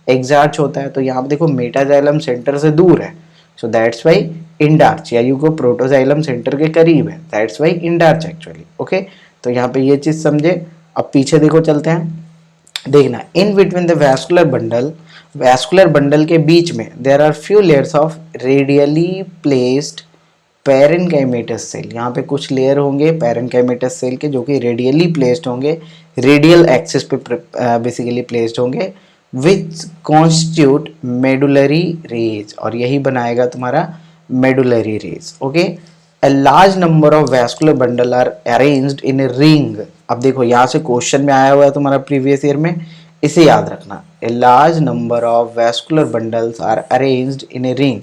एग्जार्च होता है। तो यहाँ पे देखो मेटाजाइलम सेंटर से दूर है, सो दैट्स वाई इंडार्च, या यू को प्रोटोजाइलम सेंटर के करीब है, that's why endarch actually, okay. तो यहाँ पे ये चीज समझे। अब पीछे देखो चलते हैं, देखना, in between the vascular bundle के बीच में there are few layers of radially placed parenchymatous cell. यहाँ पे कुछ लेयर होंगे पैरेनकाइमेटस सेल के जो कि रेडियली प्लेस्ड होंगे, रेडियल एक्सिस पे बेसिकली प्लेस्ड होंगे, विच कॉन्स्टिट्यूट मेडुलरी रेज, और यही बनाएगा तुम्हारा medullary rays, okay. A large number of vascular bundle are arranged in a ring। अब देखो यहाँ से क्वेश्चन में आया हुआ है तुम्हारा प्रीवियस ईयर में, इसे याद रखना। A large number of vascular bundles are arranged in a ring।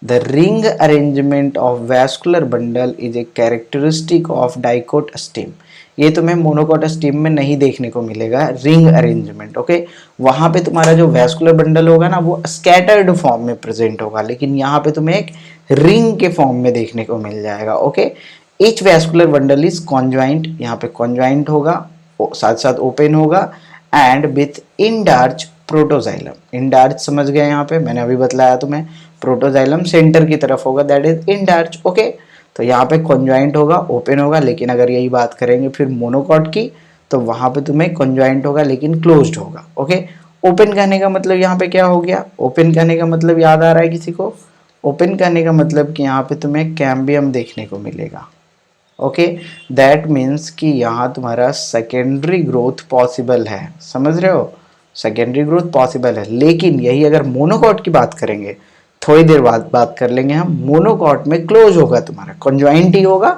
The ring arrangement of vascular bundle is a characteristic of dicot stem। ये तुम्हें मोनोकॉट स्टीम में नहीं देखने को मिलेगा रिंग अरेंजमेंट, ओके। वहां पे तुम्हारा जो वैस्कुलर बंडल होगा ना वो स्कैटर्ड फॉर्म में प्रेजेंट होगा, लेकिन यहाँ पे तुम्हें एक रिंग के फॉर्म में देखने को मिल जाएगा, okay. Each vascular bundle is conjoint, यहाँ पे कॉन्ज्वाइंट होगा, साथ साथ ओपन होगा, and with endarch protoxylem. Endarch समझ गए, यहाँ पे मैंने अभी बतलाया तुम्हें, प्रोटोजाइलम सेंटर की तरफ होगा, दैट इज इंडार्च, ओके। तो यहाँ पे कॉन्ज्वाइंट होगा, ओपन होगा, लेकिन अगर यही बात करेंगे फिर मोनोकॉट की, तो वहां पे तुम्हें कॉन्ज्वाइंट होगा लेकिन क्लोज्ड होगा, ओके। ओपन कहने का मतलब यहाँ पे क्या हो गया? ओपन कहने का मतलब याद आ रहा है किसी को? ओपन करने का मतलब कि यहाँ पे तुम्हें कैम्बियम देखने को मिलेगा, ओके। दैट मीन्स कि यहाँ तुम्हारा सेकेंडरी ग्रोथ पॉसिबल है, समझ रहे हो? सेकेंडरी ग्रोथ पॉसिबल है, लेकिन यही अगर मोनोकॉट की बात करेंगे, थोड़ी देर बाद बात कर लेंगे हम, मोनोकॉट में क्लोज होगा तुम्हारा, कॉन्ज्वाइंट ही होगा।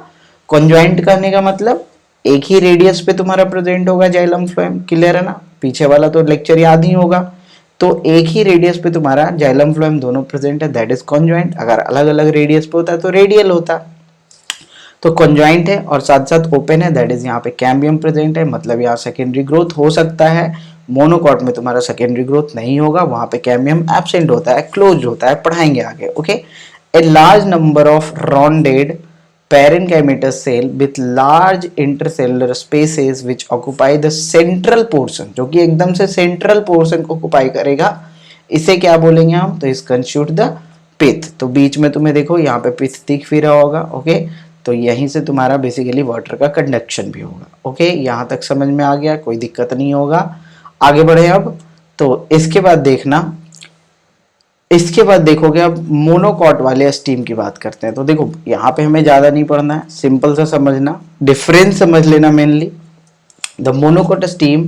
कॉन्ज्वाइंट करने का मतलब एक ही रेडियस पे तुम्हारा प्रेजेंट होगा जाइलम फ्लोएम, क्लियर है ना? पीछे वाला तो लेक्चर याद ही होगा। तो एक ही रेडियस पे तुम्हारा जाइलम फ्लोएम दोनों प्रेजेंट है, दैट इज कॉन्ज्वाइंट। अगर अलग अलग रेडियस पे होता है तो रेडियल होता। तो कॉन्ज्वाइंट है और साथ साथ ओपन है, दैट इज यहाँ पे कैम्बियम प्रेजेंट है, मतलब यहाँ सेकेंडरी ग्रोथ हो सकता है। मोनोकॉट में तुम्हारा सेकेंडरी ग्रोथ नहीं होगा, वहां पे कैम्बियम एब्सेंट होता है, क्लोज होता है, पढ़ाएंगे आगे, okay. A large number of rounded parenchymatous cell with large intercellular spaces which occupy the central portion, जो कि एकदम से सेंट्रल पोर्शन को ऑक्युपाई करेगा, इसे क्या बोलेंगे हम? तो इस कंस्टिट्यूट द पिथ। तो बीच में तुम्हें देखो यहाँ पे पिथ दिख भी रहा होगा, ओके। तो यहीं से तुम्हारा बेसिकली वाटर का कंडक्शन भी होगा, ओके। यहाँ तक समझ में आ गया, कोई दिक्कत नहीं होगा। आगे बढ़े अब, तो इसके बाद देखना, इसके बाद देखोगे अब मोनोकॉट वाले स्टीम की बात करते हैं। तो देखो यहाँ पे हमें ज्यादा नहीं पढ़ना है, सिंपल सा समझना, डिफरेंस समझ लेना mainly. The monocot stem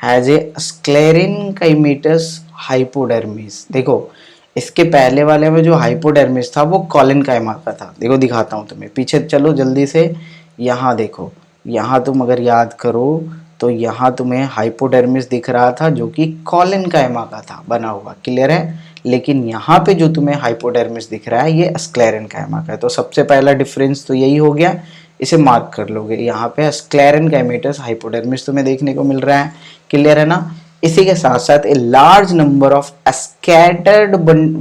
has a sclerenchymatous hypodermis. देखो इसके पहले वाले में जो हाइपोडर्मिस था वो कॉलेनकाइमा का था। देखो दिखाता हूँ तुम्हें, पीछे चलो जल्दी से, यहाँ देखो, यहाँ तुम अगर याद करो तो यहाँ तुम्हें हाइपोडर्मिस दिख रहा था जो कि कॉलेनकाइमा का था बना हुआ, क्लियर है। लेकिन यहाँ पे जो तुम्हें हाइपोडर्मिस दिख रहा है ये स्क्लेरेनकाइमा का है। तो सबसे पहला डिफरेंस तो यही हो गया, इसे मार्क कर लोगे। यहाँ पे स्क्लेरेनकाइमेटस हाइपोडर्मिस तुम्हें देखने को मिल रहा है, क्लियर है ना। इसी के साथ साथ a large number of scattered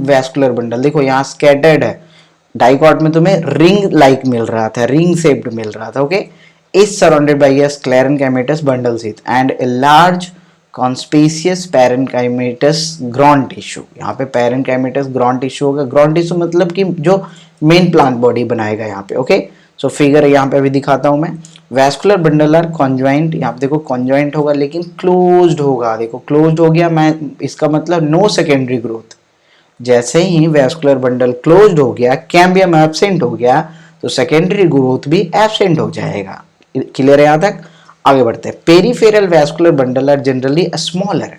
vascular bundle, देखो यहाँ स्कैटर्ड है, डाइकॉट में तुम्हें रिंग लाइक मिल रहा था, रिंग शेप्ड मिल रहा था, okay, is surrounded by a sclerenchymatous bundle sheath and a large conspicuous parenchymatous ground tissue. यहाँ पे पैरेन्काइमेटस ग्रॉन टिश्यू होगा, ग्रॉन टिश्यू मतलब कि जो मेन प्लांट बॉडी बनाएगा यहाँ पे, ओके। सो फिगर यहाँ पे अभी दिखाता हूँ मैं। वैस्कुलर बंडल आर कॉन्जॉइंट, यहाँ पे देखो कॉन्जॉइंट होगा लेकिन क्लोज्ड होगा, देखो क्लोज्ड हो गया, मैं इसका मतलब नो सेकेंडरी ग्रोथ। जैसे ही वैस्कुलर बंडल क्लोज्ड हो गया, कैम्बियम एब्सेंट हो गया, तो सेकेंडरी ग्रोथ भी एब्सेंट हो जाएगा। क्लियर है यहाँ तक? आगे बढ़ते हैं। Peripheral vascular bundle are generally smaller.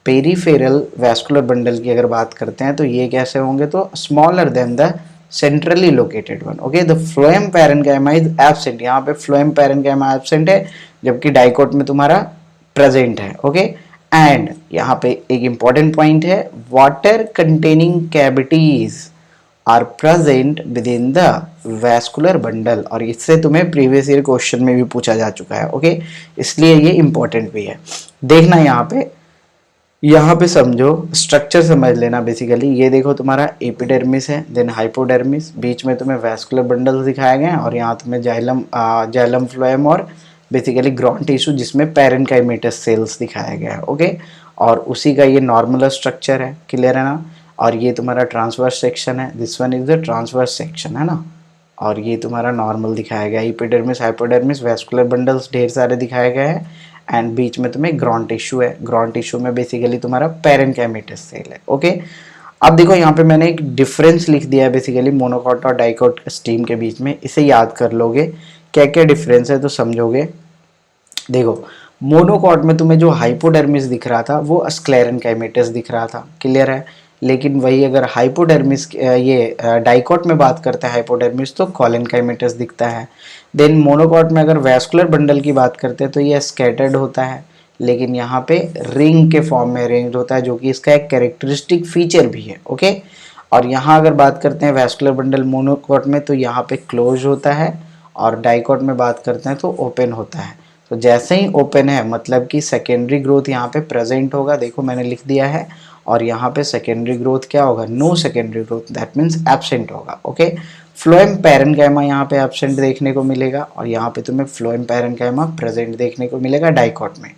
Peripheral vascular bundle की अगर बात करते हैं तो ये कैसे होंगे, तो smaller than the centrally located one, okay. The phloem parenchyma is absent, यहाँ पे फ्लोएम पैरेन्काइमा एब्सेंट है, जबकि डाइकोट में तुम्हारा प्रेजेंट है, ओके। एंड यहाँ पे एक इंपॉर्टेंट पॉइंट है, water containing cavities are present within the vascular bundle, और इससे तुम्हें प्रीवियस ईयर क्वेश्चन में भी पूछा जा चुका है, ओके, इसलिए ये इंपॉर्टेंट भी है। देखना यहाँ पे समझो, स्ट्रक्चर समझ लेना। बेसिकली ये देखो तुम्हारा एपिडर्मिस है, देन हाइपोडर्मिस, बीच में तुम्हें वैस्कुलर बंडल दिखाए गए हैं, और यहाँ तुम्हें जाइलम फ्लोएम और बेसिकली ग्रॉन टिश्यू जिसमें पैरेन्काइमेटस सेल्स दिखाया गया है, ओके। और उसी का ये नॉर्मल स्ट्रक्चर है, क्लियर है ना। और ये तुम्हारा ट्रांसवर्स सेक्शन है, this one is the transverse section, है ना। और ये तुम्हारा नॉर्मल दिखाया गया, एपिडर्मिस, हाइपोडर्मिस, वैस्कुलर बंडल्स ढेर सारे दिखाए गए हैं, एंड बीच में तुम्हें ग्रॉन टिश्यू है। ग्रॉन टिश्यू में बेसिकली तुम्हारा पैरेन्काइमेटस सेल है, ओके। अब देखो यहाँ पे मैंने एक डिफरेंस लिख दिया है बेसिकली मोनोकॉट और डाइकोट स्टीम के बीच में, इसे याद कर लोगे क्या क्या डिफरेंस है तो समझोगे। देखो मोनोकॉट में तुम्हें जो हाइपोडर्मिस दिख रहा था वो स्क्लेरेन्काइमेटस दिख रहा था, क्लियर है। लेकिन वही अगर हाइपोडर्मिस ये डाइकोट में बात करते हैं हाइपोडर्मिस तो कॉलेनकाइमेटस दिखता है। देन मोनोकॉट में अगर वैस्कुलर बंडल की बात करते हैं तो ये स्कैटर्ड होता है, लेकिन यहाँ पे रिंग के फॉर्म में अरेंज होता है, जो कि इसका एक कैरेक्टरिस्टिक फीचर भी है, ओके। और यहाँ अगर बात करते हैं वैस्कुलर बंडल मोनोकॉट में तो यहाँ पे क्लोज होता है, और डाइकोट में बात करते हैं तो ओपन होता है। तो जैसे ही ओपन है मतलब कि सेकेंडरी ग्रोथ यहाँ पे प्रेजेंट होगा, देखो मैंने लिख दिया है, और यहाँ पे सेकेंडरी ग्रोथ क्या होगा, no secondary growth, that means absent होगा, ओके। फ्लोएम पैरेन्काइमा यहाँ पे एब्सेंट देखने को मिलेगा, और यहाँ पे तुम्हें फ्लोएम पैरेन्काइमा प्रेजेंट देखने को मिलेगा डाइकोट में।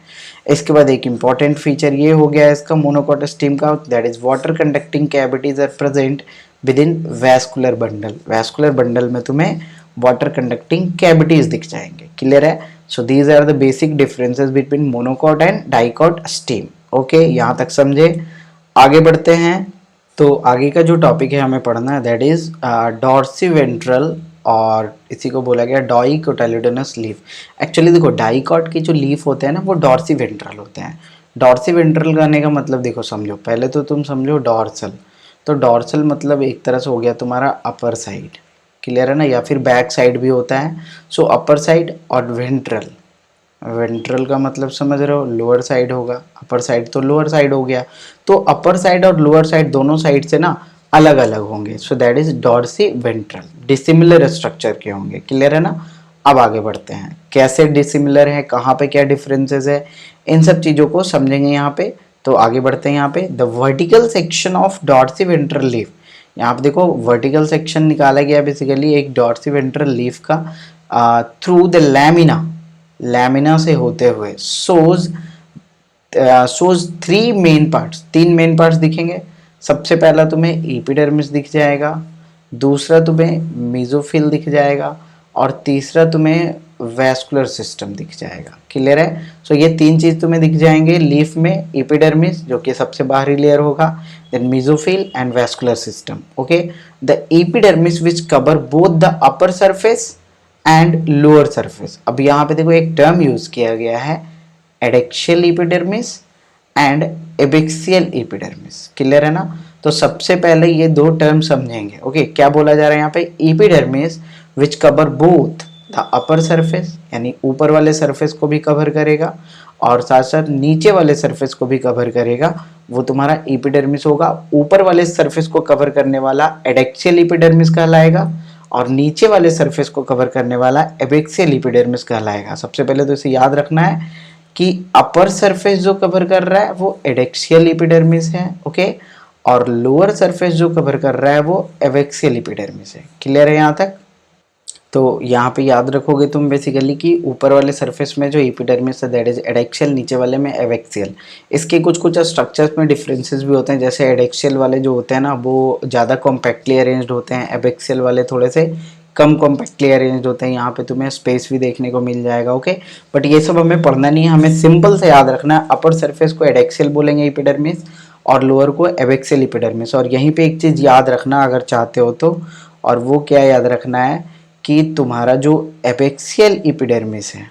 इसके बाद एक इंपॉर्टेंट फीचर ये हो गया इसका मोनोकॉट स्टीम का, that is water conducting cavities are present within vascular bundle. Vascular bundle में तुम्हें वाटर कंडक्टिंग कैविटीज दिख जाएंगे, क्लियर है। So these are the basic differences between monocot and dicot stem, okay, यहाँ तक समझे। आगे बढ़ते हैं, तो आगे का जो टॉपिक है हमें पढ़ना है दैट इज डॉर्सिवेंट्रल, और इसी को बोला गया डाइकोटाइलिडोनस लीफ। एक्चुअली देखो डाइकॉट के जो लीफ होते हैं ना वो डॉर्सिवेंट्रल होते हैं। डॉर्सिवेंट्रल करने का मतलब देखो समझो, पहले तो तुम समझो डॉर्सल, तो डॉर्सल मतलब एक तरह से हो गया तुम्हारा अपर साइड, क्लियर है ना, या फिर बैक साइड भी होता है। सो अपर साइड और वेंट्रल, वेंट्रल का मतलब समझ रहे हो, लोअर साइड होगा, अपर साइड तो लोअर साइड हो गया। तो अपर साइड और लोअर साइड दोनों साइड से ना अलग अलग होंगे, so that is dorsiventral, dissimilar structure के होंगे, क्लियर है ना। अब आगे बढ़ते हैं, कैसे डिसिमिलर है, कहाँ पे क्या डिफरेंसेस है, इन सब चीज़ों को समझेंगे यहाँ पे। तो आगे बढ़ते हैं, यहाँ पे the vertical section of dorsiventral leaf, यहाँ पे देखो वर्टिकल सेक्शन निकाला गया बेसिकली एक डॉर्सी वेंट्रल लीफ का थ्रू द लैमिना, लैमिना से होते हुए सोज थ्री मेन पार्ट्स, तीन मेन पार्ट्स दिखेंगे। सबसे पहला तुम्हें एपिडर्मिस दिख जाएगा, दूसरा तुम्हें मेसोफिल दिख जाएगा, और तीसरा तुम्हें वैस्कुलर सिस्टम दिख जाएगा, क्लियर है। सो ये तीन चीज तुम्हें दिख जाएंगे लीफ में, एपिडर्मिस जो कि सबसे बाहरी लेयर होगा, then mesophyll and vascular system, okay. The epidermis which cover both the upper surface and lower surface. अब यहाँ पे देखो एक टर्म यूज किया गया है, adaxial epidermis and abaxial epidermis, clear है ना। तो सबसे पहले ये दो टर्म समझेंगे, ओके। क्या बोला जा रहा है यहाँ पे, epidermis which cover both the upper surface, यानी ऊपर वाले सरफेस को भी कवर करेगा, और साथ साथ नीचे वाले सरफेस को भी कवर करेगा, वो तुम्हारा एपिडर्मिस होगा। ऊपर वाले सरफेस को कवर करने वाला एडेक्सियल एपिडर्मिस कहलाएगा, और नीचे वाले सरफेस को कवर करने वाला एबेक्सियल एपिडर्मिस कहलाएगा। सबसे पहले तो इसे याद रखना है कि अपर सरफेस जो कवर कर रहा है वो एडेक्सियल एपिडर्मिस है, ओके, और लोअर सरफेस जो कवर कर रहा है वो एवेक्सियल एपिडर्मिस है। क्लियर है यहाँ तक? तो यहाँ पे याद रखोगे तुम बेसिकली कि ऊपर वाले सरफेस में जो एपिडर्मिस है दैट इज एडेक्सियल, नीचे वाले में एवेक्सियल। इसके कुछ कुछ स्ट्रक्चर्स में डिफरेंसेस भी होते हैं, जैसे एडेक्सियल वाले जो होते हैं ना वो ज़्यादा कॉम्पैक्टली अरेंज्ड होते हैं, एवेक्सियल वाले थोड़े से कम कॉम्पैक्टली अरेंज्ड होते हैं। यहाँ पे तुम्हें स्पेस भी देखने को मिल जाएगा, ओके। बट ये सब हमें पढ़ना नहीं है, हमें सिंपल से याद रखना है अपर सरफेस को एडेक्सियल बोलेंगे एपिडर्मिस और लोअर को एवेक्सियल एपिडर्मिस। और यहीं पे एक चीज़ याद रखना अगर चाहते हो तो, और वो क्या याद रखना है कि तुम्हारा जो एबेक्सियल एपिडर्मिस है,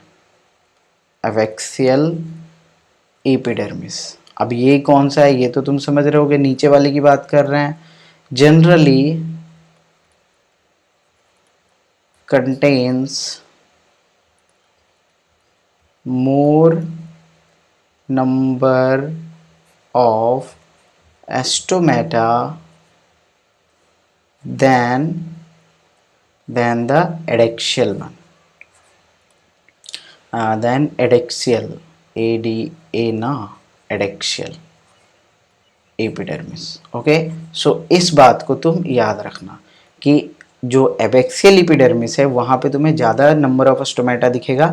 एबेक्सियल एपिडर्मिस, अब ये कौन सा है ये तो तुम समझ रहे होगे, नीचे वाले की बात कर रहे हैं। Generally contains more number of stomata than the edexial one, then edexial, ADA ना, edexial एपिडर्मिस, ओके। सो इस बात को तुम याद रखना कि जो एबेक्सियल एपिडर्मिस है वहां पे तुम्हें ज़्यादा नंबर ऑफ स्टोमेटा दिखेगा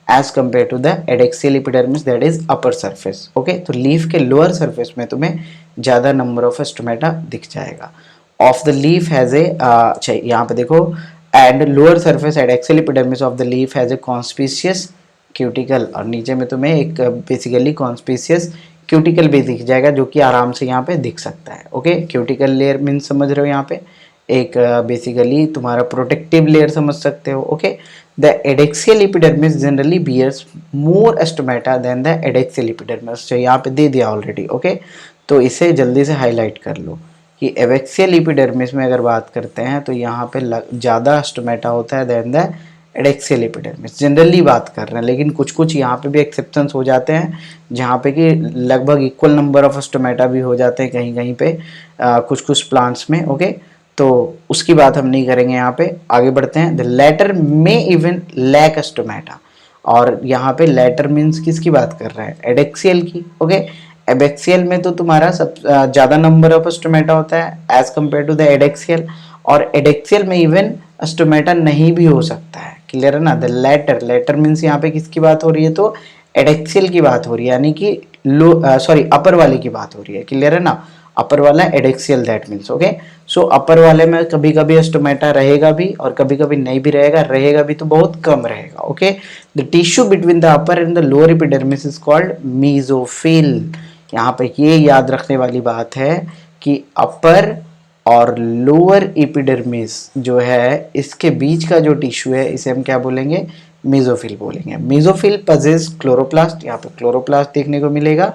as compare to the adaxial epidermis that is upper surface, okay. तो लीफ के लोअर सरफेस में तुम्हें ज़्यादा नंबर ऑफ स्टोमेटा दिख जाएगा। Of the leaf has a, अच्छा यहाँ पे देखो, and lower surface adaxial epidermis of the leaf has a conspicuous cuticle, और नीचे में तुम्हें एक बेसिकली कॉन्स्पिशियस क्यूटिकल भी दिख जाएगा जो कि आराम से यहाँ पे दिख सकता है, ओके। क्यूटिकल लेयर मीन्स समझ रहे हो यहाँ पे एक बेसिकली तुम्हारा प्रोटेक्टिव लेयर समझ सकते हो, okay. The adaxial epidermis generally bears more stomata than the adaxial epidermis, यहाँ पे दे दिया ऑलरेडी, ओके। तो इसे जल्दी से हाईलाइट कर लो कि एवेक्सियल एपिडर्मिस में अगर बात करते हैं तो यहाँ पे ज़्यादा स्टोमेटा होता है than the adaxial epidermis, generally बात कर रहे हैं। लेकिन कुछ कुछ यहाँ पे भी एक्सेप्शंस हो जाते हैं जहाँ पे कि लगभग इक्वल नंबर ऑफ स्टोमेटा भी हो जाते हैं कहीं कहीं पे कुछ कुछ प्लांट्स में, ओके। तो उसकी बात हम नहीं करेंगे यहाँ पे, आगे बढ़ते हैं। द लेटर में इवन लैक स्टोमेटा, और यहाँ पे लेटर मीन्स किसकी बात कर रहे हैं, एडेक्सियल की, ओके। एबेक्सियल में तो तुम्हारा सब ज़्यादा नंबर ऑफ स्टोमेटा होता है as compare to the adaxial, और एडेक्सियल में इवन स्टोमेटा नहीं भी हो सकता है। क्लियर है ना? द लेटर, लेटर मीन्स यहाँ पे किसकी बात हो रही है, तो एडेक्सियल की बात हो रही है, यानी कि लो सॉरी अपर वाले की बात हो रही है। क्लियर है ना? अपर वाला एडेक्सियल दैट मीन्स, ओके। सो अपर वाले में कभी कभी स्टोमेटा रहेगा भी और कभी कभी नहीं भी रहेगा, रहेगा भी तो बहुत कम रहेगा, okay. The tissue between the upper and the lower epidermis is called mesophyll. यहाँ पे ये याद रखने वाली बात है कि अपर और लोअर एपिडर्मिस जो है इसके बीच का जो टिश्यू है इसे हम क्या बोलेंगे, मेसोफिल बोलेंगे। मेसोफिल पजेस क्लोरोप्लास्ट, यहाँ पे क्लोरोप्लास्ट देखने को मिलेगा,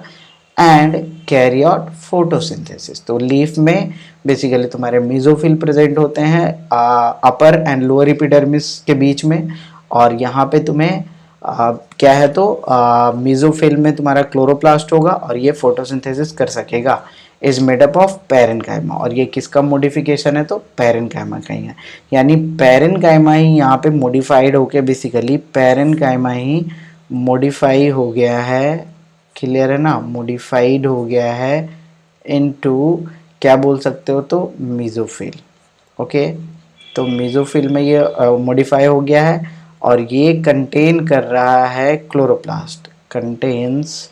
एंड कैरी आउट फोटोसिंथेसिस। तो लीफ में बेसिकली तुम्हारे मेसोफिल प्रेजेंट होते हैं अपर एंड लोअर एपिडर्मिस के बीच में, और यहाँ पे तुम्हें क्या है तो मेसोफिल में तुम्हारा क्लोरोप्लास्ट होगा और ये फोटोसिंथेसिस कर सकेगा। इज मेडअप ऑफ पैरेनकाइमा, और ये किसका मॉडिफिकेशन है, तो पैरेनकाइमा का ही है। यानी पैरेनकाइमा ही यहाँ पे मॉडिफाइड होके बेसिकली पैरेनकाइमा ही मॉडिफाई हो गया है। क्लियर है ना? मॉडिफाइड हो गया है इनटू क्या बोल सकते हो, तो मेसोफिल, ओके। तो मेसोफिल में ये मॉडिफाई हो गया है और ये कंटेन कर रहा है क्लोरोप्लास्ट, कंटेन्स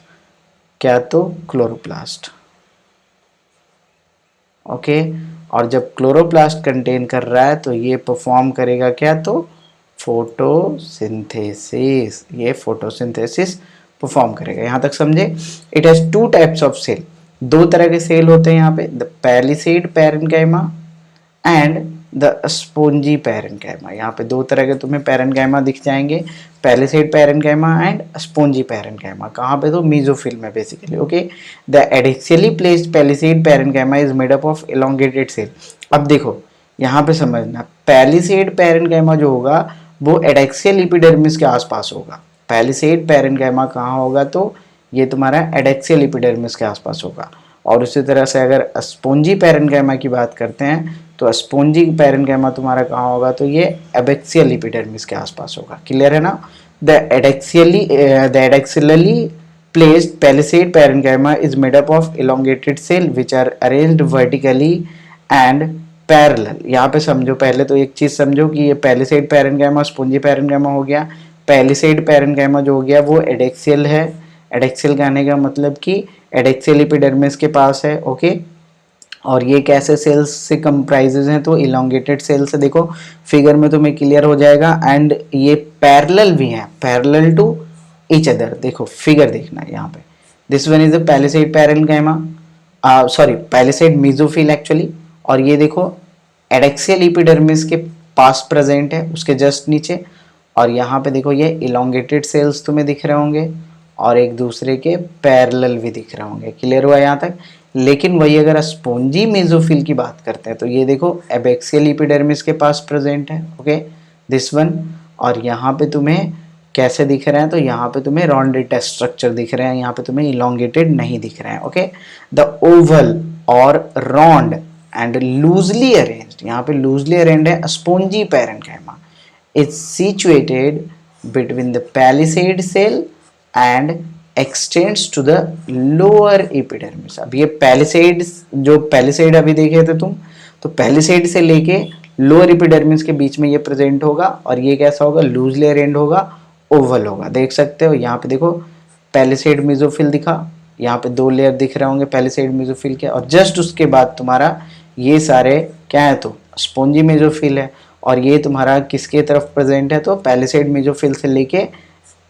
क्या, तो क्लोरोप्लास्ट, ओके। और जब क्लोरोप्लास्ट कंटेन कर रहा है तो ये परफॉर्म करेगा क्या, तो फोटोसिंथेसिस, ये फोटोसिंथेसिस परफॉर्म करेगा। यहाँ तक समझे? It has two types of cell, दो तरह के सेल होते हैं यहाँ पे, the palisade parenchyma and the spongy parenchyma. यहाँ पे दो तरह के तुम्हें पैरेनकाइमा दिख जाएंगे, palisade parenchyma and spongy parenchyma. कहाँ पे, तो मेसोफिल में basically, okay. The adaxially placed palisade parenchyma is made up of elongated cell. अब देखो यहाँ पे समझना, पैलिसेड पैरेनकाइमा जो होगा वो एडेक्सियल एपिडर्मिस के आसपास होगा। पैलिसेड पैरेनकाइमा कहाँ होगा, तो ये तुम्हारा एडेक्सियल एपिडर्मिस के आसपास होगा। और उसी तरह से अगर स्पोंजी पैरेनकाइमा की बात करते हैं तो स्पोंजी पैरेनकाइमा तुम्हारा कहाँ होगा, तो ये एबेक्सियल एपिडर्मिस के आसपास होगा। क्लियर है ना? The adaxially placed palisade parenchyma is made up of elongated cell which are arranged vertically and parallel. यहाँ पे समझो, पहले तो एक चीज समझो कि ये पैलिसेड पैरेनकाइमा स्पॉन्जी पैरेनकाइमा हो गया। पैलिसेड पैरेनकाइमा जो हो गया वो एडेक्सियल है। एडेक्सियल कहने का मतलब कि एडेक्सियल एपिडर्मिस के पास है, ओके। और ये कैसे सेल्स से कंप्राइजेज हैं, तो इलोंगेटेड सेल्स से, देखो फिगर में तुम्हें क्लियर हो जाएगा। एंड ये पैरेलल भी हैं, पैरेलल टू ईच अदर। देखो फिगर देखना यहाँ पे, this one is the palisade parenchyma, sorry palisade mesophyll actually. और ये देखो एडेक्सियल एपिडर्मिस के पास प्रेजेंट है, उसके जस्ट नीचे। और यहाँ पे देखो ये इलोंगेटेड सेल्स तुम्हें दिख रहे होंगे और एक दूसरे के पैरेलल भी दिख रहे होंगे। क्लियर हुआ यहाँ तक? लेकिन वही अगर स्पॉन्जी मेसोफिल की बात करते हैं तो ये देखो एबैक्सियल एपिडर्मिस के पास प्रेजेंट है, ओके, दिस वन। और यहाँ पे तुम्हें कैसे दिख रहे हैं, तो यहाँ पे तुम्हें रॉन्डेड स्ट्रक्चर दिख रहे हैं, यहाँ पे तुम्हें इलोंगेटेड नहीं दिख रहे हैं, ओके। द ओवल और रॉन्ड एंड लूजली अरेंज्ड, यहाँ पे लूजली अरेंज्ड है spongy parenchyma, is situated between the palisade cell and extends to the lower epidermis. अब ये पैलिसेड, जो पैलिसेड अभी देखे थे तुम, तो पैलिसेड से लेके लोअर एपिडर्मिस के बीच में ये प्रेजेंट होगा। और ये कैसा होगा, लूजली अरेंज्ड होगा, ओवल होगा। देख सकते हो यहाँ पे देखो पैलिसेड मेसोफिल दिखा, यहाँ पे 2 लेयर दिख रहे होंगे पैलिसेड मेसोफिल के, और जस्ट उसके बाद तुम्हारा ये सारे क्या है, तो स्पॉन्जी मेसोफिल है। और ये तुम्हारा किसके तरफ प्रेजेंट है, तो पैलिसेड मेसोफिल से लेके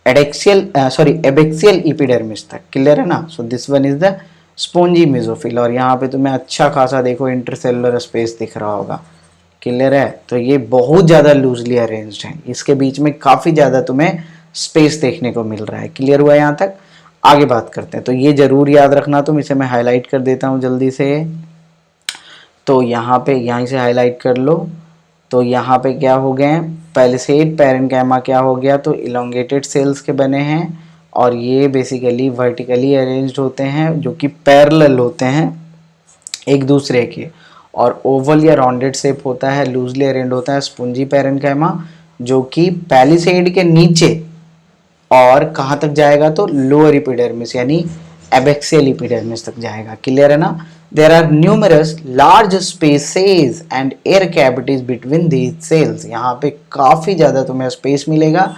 एडेक्सियल सॉरी एबैक्सियल एपिडर्मिस तक। क्लियर है ना? So this one is the spongy mesophyll. और यहाँ पे तुम्हें अच्छा खासा देखो इंटरसेलुलर स्पेस दिख रहा होगा। क्लियर है? तो ये बहुत ज़्यादा लूजली अरेंज्ड है, इसके बीच में काफ़ी ज़्यादा तुम्हें स्पेस देखने को मिल रहा है। क्लियर हुआ यहाँ तक? आगे बात करते हैं। तो ये जरूर याद रखना तुम, इसे मैं हाईलाइट कर देता हूँ जल्दी से। तो यहाँ पे यहीं से हाईलाइट कर लो। तो यहाँ पे क्या हो गए, पैलिसेड पैरेनकाइमा क्या हो गया, तो इलोंगेटेड सेल्स के बने हैं और ये बेसिकली वर्टिकली अरेंज्ड होते हैं जो कि पैरेलल होते हैं एक दूसरे के। और ओवल या राउंडेड शेप होता है, लूजली अरेंज्ड होता है स्पॉन्जी पैरेनकाइमा, जो कि पैलिसेड के नीचे और कहाँ तक जाएगा, तो लोअर एपिडर्मिस यानी एबैक्सियल एपिडर्मिस तक जाएगा। क्लियर है ना? There are numerous large spaces and air cavities between these cells. यहाँ पे काफ़ी ज़्यादा तुम्हें स्पेस मिलेगा,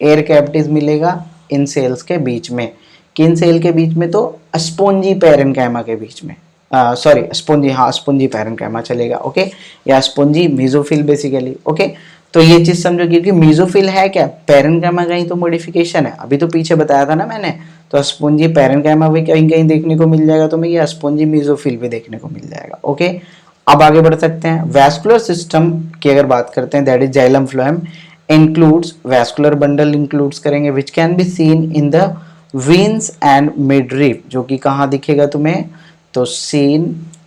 एयर कैविटीज मिलेगा इन सेल्स के बीच में। किन सेल के बीच में, तो स्पॉन्जी पैरेनकाइमा के बीच में, सॉरी स्पॉन्जी, हाँ स्पॉन्जी पैरेनकाइमा चलेगा, ओके, या स्पॉन्जी मेसोफिल बेसिकली, ओके। तो ये चीज समझो, क्योंकि मेसोफिल है क्या, पैरेनकाइमा का ही तो मॉडिफिकेशन है। अभी तो पीछे बताया था ना मैंने, तो स्पॉन्जी पैरेनकाइमा भी कहीं कहीं देखने को मिल जाएगा तुम्हें, या स्पॉन्जी मेसोफिल भी देखने को मिल जाएगा, ओके। अब आगे बढ़ सकते हैं। वैस्कुलर सिस्टम की अगर बात करते हैं, that is xylem phloem includes, vascular bundle includes करेंगे which can be seen in the veins and midrib, जो कि कहाँ दिखेगा तुम्हें, तो सीन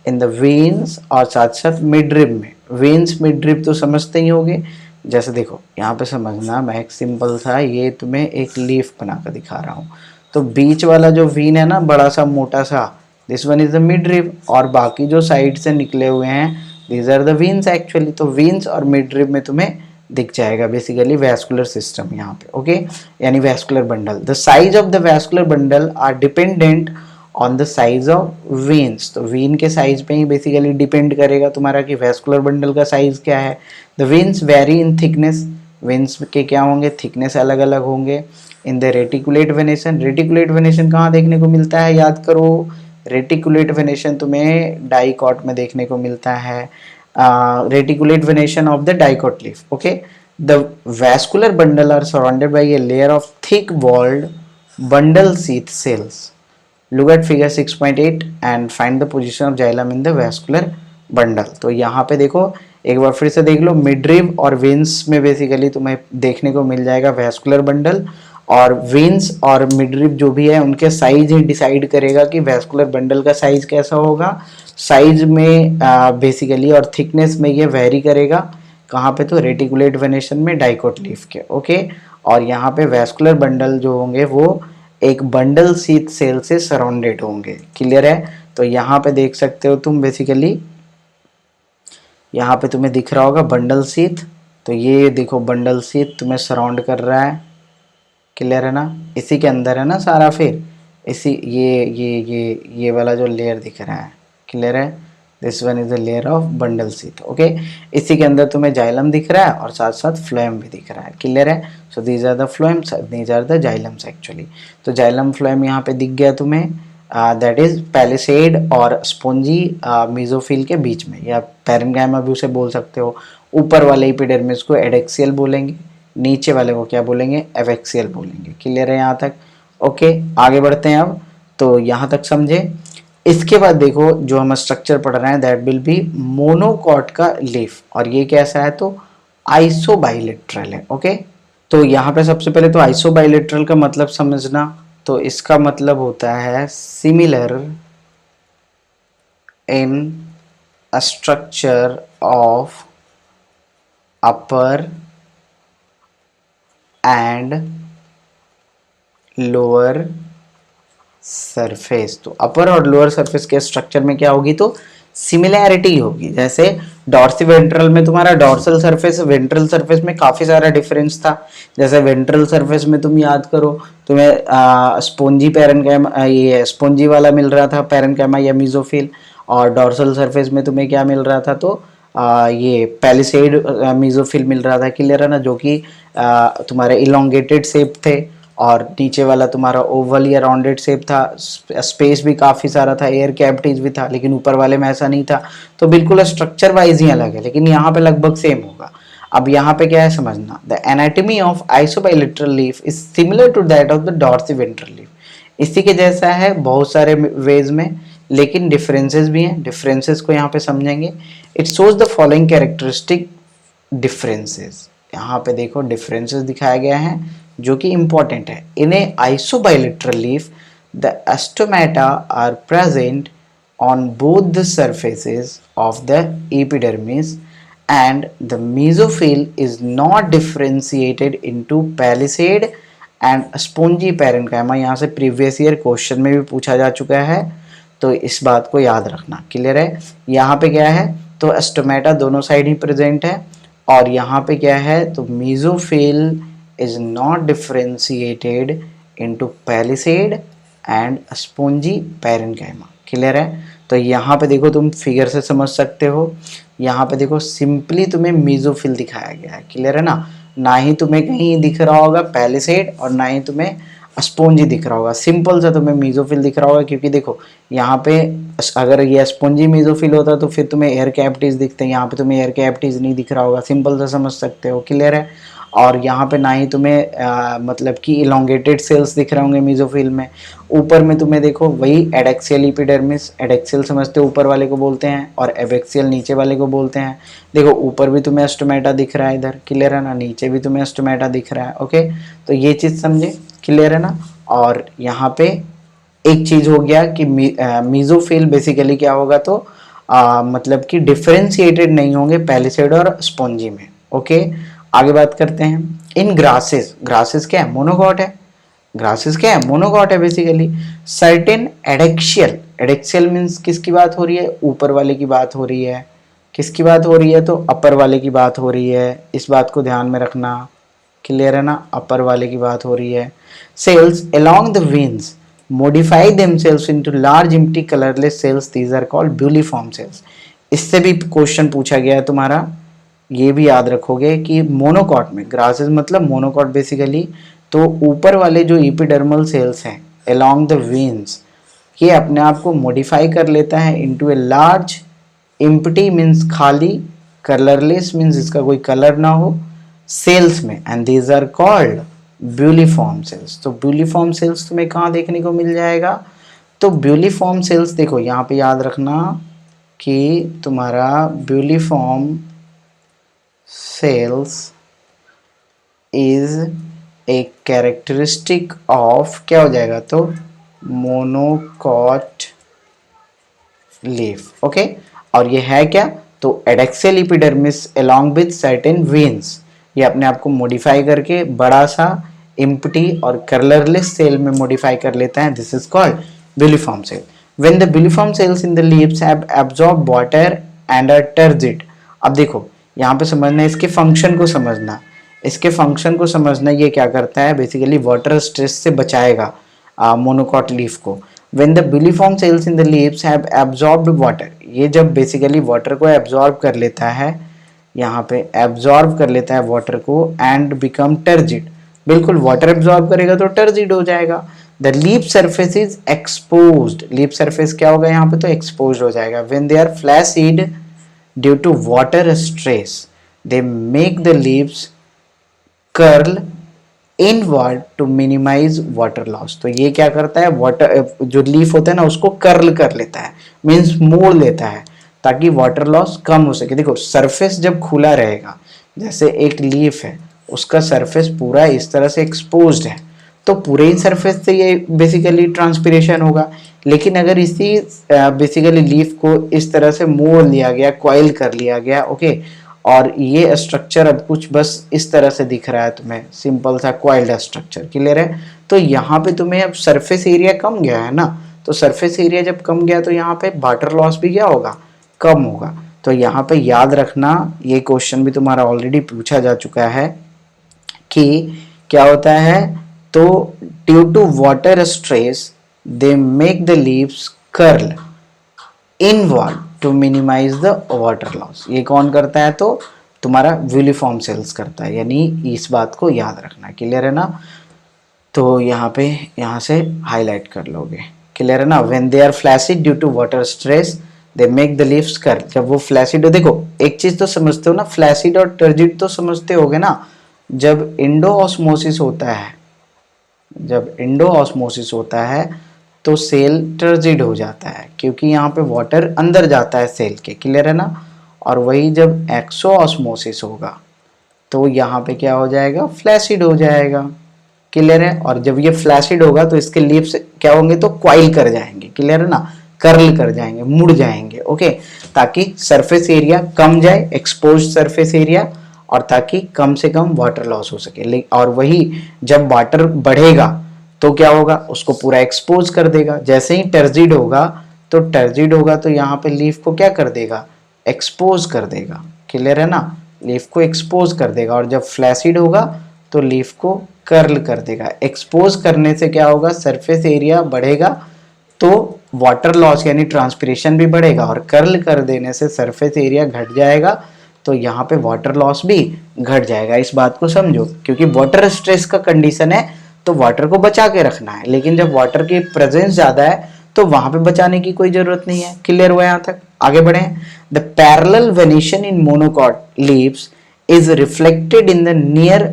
इन द वेन्स और साथ साथ मिडरिप में। वेन्स मिडरिप तो समझते ही होगे, जैसे देखो यहाँ पे समझना, मैं एक सिंपल सा ये तुम्हें एक लीफ बनाकर दिखा रहा हूँ। तो बीच वाला जो वीन है ना, बड़ा सा मोटा सा, this one is the midrib, और बाकी जो साइड से निकले हुए हैं these are the veins actually. तो वीन्स और मिडरिप में तुम्हें दिख जाएगा बेसिकली वैस्कुलर सिस्टम यहाँ पे, ओके, यानी vascular bundle. The size of the vascular bundle are dependent on the size of veins. तो वेन के साइज पे ही बेसिकली डिपेंड करेगा तुम्हारा कि वैस्कुलर बंडल का साइज क्या है। The veins very in thickness, veins के क्या होंगे, थिकनेस अलग अलग होंगे। In the reticulate venation, reticulate venation कहाँ देखने को मिलता है, याद करो, रेटिकुलेट वेनेशन तुम्हें डाइकॉट में देखने को मिलता है, reticulate venation of the dicot leaf, okay. The vascular bundle are surrounded by a layer of thick walled bundle sheath cells. Look at figure 6.8 and find the position of xylem in the vascular bundle। तो यहाँ पे देखो, एक बार फिर से देख लो, midrib और veins में बेसिकली तुम्हें देखने को मिल जाएगा वैस्कुलर बंडल, और वेन्स और मिडरिप जो भी है उनके साइज ही डिसाइड करेगा कि वैस्कुलर बंडल का साइज कैसा होगा। साइज में बेसिकली और थिकनेस में ये वेरी करेगा, कहाँ पे, तो रेटिकुलेट वेनेशन में डाइकोट लीफ के, ओके। और यहाँ पे वैस्कुलर बंडल जो होंगे वो एक बंडल शीथ सेल से सराउंडेड होंगे। क्लियर है? तो यहाँ पे देख सकते हो तुम बेसिकली, यहाँ पे तुम्हें दिख रहा होगा बंडल शीथ। तो ये देखो बंडल शीथ तुम्हें सराउंड कर रहा है, क्लियर है ना, इसी के अंदर है ना सारा, फिर इसी ये वाला जो लेयर दिख रहा है, क्लियर है, this one is the layer of bundle seat, okay. इसी के अंदर तुम्हें जाइलम दिख रहा है और साथ साथ फ्लोएम भी दिख रहा है, क्लियर है। So these are the phloems, these are the xylems actually. तो जाइलम फ्लोएम यहाँ पे दिख गया तुम्हें, दैट इज पैलिसेड और स्पॉन्जी मेसोफिल के बीच में, या पैरेन्काइमा भी उसे बोल सकते हो। ऊपर वाले एपिडर्मिस को एडेक्सियल बोलेंगे, नीचे वाले को क्या बोलेंगे, एवेक्सियल बोलेंगे, क्लियर है यहाँ तक, ओके। आगे बढ़ते हैं अब, तो यहाँ तक समझे। इसके बाद देखो जो हम स्ट्रक्चर पढ़ रहे हैं, दैट विल बी मोनोकॉट का लीफ, और ये कैसा है, तो आइसोबाइलेटरल है, ओके। तो यहाँ पे सबसे पहले तो आइसोबाइलेटरल का मतलब समझना, तो इसका मतलब होता है similar in structure of upper and lower surface. तो अपर और लोअर सरफेस के स्ट्रक्चर में क्या होगी, तो सिमिलैरिटी होगी। जैसे डॉर्सिवेंट्रल में तुम्हारा डॉर्सल सरफेस वेंट्रल सरफेस में काफी सारा डिफरेंस था। जैसे वेंट्रल सरफेस में तुम याद करो, तुम्हें स्पोंजी पैरेन्काइमा, ये स्पोंजी वाला मिल रहा था पैरेन्काइमा या मीजोफिल, और डॉर्सल सरफेस में तुम्हें क्या मिल रहा था, तो ये पैलिसेड मीजोफिल मिल रहा था, क्लियर है ना, जो कि तुम्हारे इलोंगेटेड शेप थे, और नीचे वाला तुम्हारा ओवल या राउंडेड शेप था, स्पेस भी काफ़ी सारा था, एयर कैविटीज भी था, लेकिन ऊपर वाले में ऐसा नहीं था। तो बिल्कुल स्ट्रक्चर वाइज ही अलग है, लेकिन यहाँ पे लगभग सेम होगा। अब यहाँ पे क्या है समझना, the anatomy of isobilateral leaf is similar to that of the dorsiventral leaf. इसी के जैसा है बहुत सारे वेज में, लेकिन डिफरेंसेस भी हैं। डिफरेंसेस को यहाँ पे समझेंगे। It shows the following characteristic differences. यहाँ पे देखो डिफरेंसेस दिखाया गया है जो कि इंपॉर्टेंट है। In a isobilateral leaf the stomata are present on both the surfaces of the epidermis, and the mesophyll is not differentiated into palisade and spongy parenchyma। यहाँ से प्रीवियस ईयर क्वेश्चन में भी पूछा जा चुका है, तो इस बात को याद रखना, क्लियर है। यहाँ पे क्या है, तो स्टोमेटा दोनों साइड ही प्रेजेंट है, और यहाँ पे क्या है, तो mesophyll is not differentiated into palisade and spongy parenchyma, clear है। तो यहाँ पे देखो तुम फिगर से समझ सकते हो, यहाँ पे देखो सिंपली तुम्हें मेसोफिल दिखाया गया है, क्लियर है ना ही तुम्हें कहीं दिख रहा होगा पैलिसेड और ना ही तुम्हें स्पॉन्जी दिख रहा होगा, सिंपल सा तुम्हें मेसोफिल दिख रहा होगा। क्योंकि देखो यहाँ पे अगर ये स्पॉन्जी मेसोफिल होता तो फिर तुम्हें एयर कैविटीज दिखते हैं, यहाँ पे तुम्हें एयर कैविटीज नहीं दिख रहा होगा, सिंपल सा समझ सकते हो, क्लियर है। और यहाँ पे ना ही तुम्हें मतलब कि इलोंगेटेड सेल्स दिख रहे होंगे मेसोफिल में। ऊपर में तुम्हें देखो वही एडेक्सियल एपिडर्मिस, एडेक्सियल समझते हो ऊपर वाले को बोलते हैं, और एबेक्सियल नीचे वाले को बोलते हैं। देखो ऊपर भी तुम्हें स्टोमेटा दिख रहा है इधर, क्लियर है ना, नीचे भी तुम्हें स्टोमेटा दिख रहा है, ओके। तो ये चीज़ समझे, क्लियर है ना। और यहाँ पे एक चीज़ हो गया कि मेसोफिल बेसिकली क्या होगा, तो मतलब कि डिफरेंशिएटेड नहीं होंगे पैलिसेड और स्पॉन्जी में, ओके। आगे बात करते हैं। इन ग्रासेस, ग्रासेस क्या है, मोनोकॉट है। ग्रासेस क्या है, मोनोकॉट है basically. Certain adaxial, adaxial means किसकी बात हो रही है, ऊपर वाले की बात हो रही है। किसकी बात हो रही है, तो अपर वाले की बात हो रही है, इस बात को ध्यान में रखना, क्लियर है ना, अपर वाले की बात हो रही है। Cells along the veins modify themselves into large empty colorless cells, these are called buliform cells। इससे भी क्वेश्चन पूछा गया है तुम्हारा, ये भी याद रखोगे कि मोनोकॉट में, ग्रासेस मतलब मोनोकॉट बेसिकली, तो ऊपर वाले जो एपिडर्मल सेल्स हैं अलोंग द वेन्स, ये अपने आप को मॉडिफाई कर लेता है into a large empty means खाली, कलरलेस मीन्स इसका कोई कलर ना हो, सेल्स में, and these are called bulliform cells. तो ब्यूलिफॉर्म सेल्स तुम्हें कहाँ देखने को मिल जाएगा, तो ब्यूलिफॉर्म सेल्स देखो यहाँ पे याद रखना कि तुम्हारा bulliform cells is a characteristic of, क्या हो जाएगा, तो मोनोकॉट लीफ, ओके। और ये है क्या, तो adaxial epidermis along with certain veins, ये अपने आप को मॉडिफाई करके बड़ा सा एम्प्टी और कलरलेस सेल में मॉडिफाई कर लेता है, this is called bulliform cell. When the bulliform cells in the leaves have absorb water and are turgid. अब देखो यहाँ पे समझना, इसके फंक्शन को समझना। इसके फंक्शन को समझना, ये क्या करता है बेसिकली वाटर स्ट्रेस से बचाएगा मोनोकॉट लीफ को। When the bulliform cells in the leaves have absorbed water, ये जब बेसिकली वाटर को एब्जॉर्ब कर लेता है, यहाँ पे एब्जॉर्ब कर लेता है वाटर को एंड बिकम टर्जिड, बिल्कुल वाटर एब्जॉर्ब करेगा तो टर्जिड हो जाएगा। The leaf surface is exposed, leaf surface क्या होगा यहाँ पे, तो एक्सपोज हो जाएगा। When they are flaccid due to water stress they make the leaves curl inward to minimise water loss. तो ये क्या करता है, वाटर जो लीफ होता है ना उसको कर्ल कर लेता है, मीन्स मोड़ लेता है ताकि वाटर लॉस कम हो सके। देखो सरफेस जब खुला रहेगा, जैसे एक लीफ है उसका सरफेस पूरा इस तरह से एक्सपोज्ड है तो पूरे ही सरफेस से ये बेसिकली ट्रांसपिरेशन होगा। लेकिन अगर इसी बेसिकली लीफ को इस तरह से मोड़ लिया गया, कॉइल कर लिया गया, ओके, और ये स्ट्रक्चर अब कुछ बस इस तरह से दिख रहा है तुम्हें, सिंपल सा कॉइल्ड स्ट्रक्चर, क्लियर है। तो यहाँ पे तुम्हें अब सरफेस एरिया कम गया है ना, तो सरफेस एरिया जब कम गया तो यहाँ पे वाटर लॉस भी क्या होगा, कम होगा। तो यहाँ पे याद रखना, ये क्वेश्चन भी तुम्हारा ऑलरेडी पूछा जा चुका है कि क्या होता है, तो due to water stress they make the leaves curl inward to minimise the water loss. ये कौन करता है, तो तुम्हारा विलिफॉर्म सेल्स करता है, यानी इस बात को याद रखना, क्लियर है ना। तो यहाँ से हाईलाइट कर लोगे, क्लियर है ना। When they are flaccid due to water stress they make the leaves curl, जब वो फ्लैसिड हो, देखो एक चीज तो समझते हो ना, फ्लैसिड और टर्जिड तो समझते होगे ना। जब इंडोऑस्मोसिस होता है, जब इंडोऑस्मोसिस होता है तो सेल टर्जिड हो जाता है क्योंकि यहाँ पे वाटर अंदर जाता है सेल के, क्लियर है ना। और वही जब एक्सोऑस्मोसिस होगा तो यहाँ पे क्या हो जाएगा, फ्लैसिड हो जाएगा, क्लियर है। और जब ये फ्लैसिड होगा तो इसके लीव्स क्या होंगे, तो क्वाइल कर जाएंगे, क्लियर है ना, कर्ल कर जाएंगे, मुड़ जाएंगे, ओके, ताकि सरफेस एरिया कम जाए, एक्सपोज सरफेस एरिया, और ताकि कम से कम वाटर लॉस हो सके। और वही जब वाटर बढ़ेगा तो क्या होगा, उसको पूरा एक्सपोज कर देगा। जैसे ही टर्जिड होगा तो यहाँ पे लीफ को क्या कर देगा, एक्सपोज कर देगा, क्लियर है ना, लीफ को एक्सपोज कर देगा। और जब फ्लैसिड होगा तो लीफ को कर्ल कर देगा। एक्सपोज करने से क्या होगा, सरफेस एरिया बढ़ेगा तो वाटर लॉस यानी ट्रांसपिरेशन भी बढ़ेगा, और कर्ल कर देने से सरफेस एरिया घट जाएगा तो यहाँ पे वाटर लॉस भी घट जाएगा। इस बात को समझो, क्योंकि वाटर स्ट्रेस का कंडीशन है तो वाटर को बचा के रखना है, लेकिन जब वाटर की प्रेजेंस ज्यादा है तो वहां पे बचाने की कोई जरूरत नहीं है। क्लियर हुआ यहाँ तक, आगे बढ़े। The parallel venation in monocot leaves is reflected in the near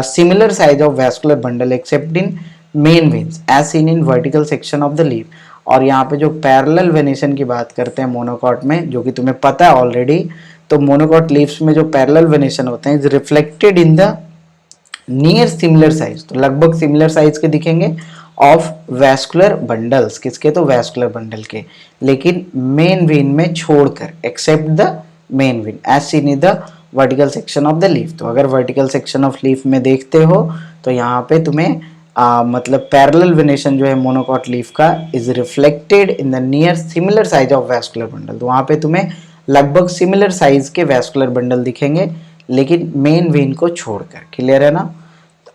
similar size of vascular bundle except in main veins as seen in vertical section of the leaf। और यहाँ पे जो पैरेलल वेनेशन की बात करते हैं मोनोकॉट में, जो कि तुम्हें पता है ऑलरेडी, तो मोनोकॉट लीव्स में जो पैरेलल वेनेशन होते हैं is reflected in the near similar size, तो लगभग सिमिलर साइज के दिखेंगे, ऑफ वैस्कुलर बंडल्स, किसके, तो वैस्कुलर बंडल के, लेकिन मेन वेन में छोड़कर, except the main vein as seen in the vertical section of the leaf. तो अगर वर्टिकल सेक्शन ऑफ लीफ में देखते हो तो यहाँ पे तुम्हें मतलब पैरेलल वेनेशन जो है मोनोकॉट लीफ का is reflected in the near similar size of vascular bundle, तो वहाँ पे तुम्हें लगभग सिमिलर साइज के वैस्कुलर बंडल दिखेंगे लेकिन मेन वेन को छोड़कर, क्लियर है ना।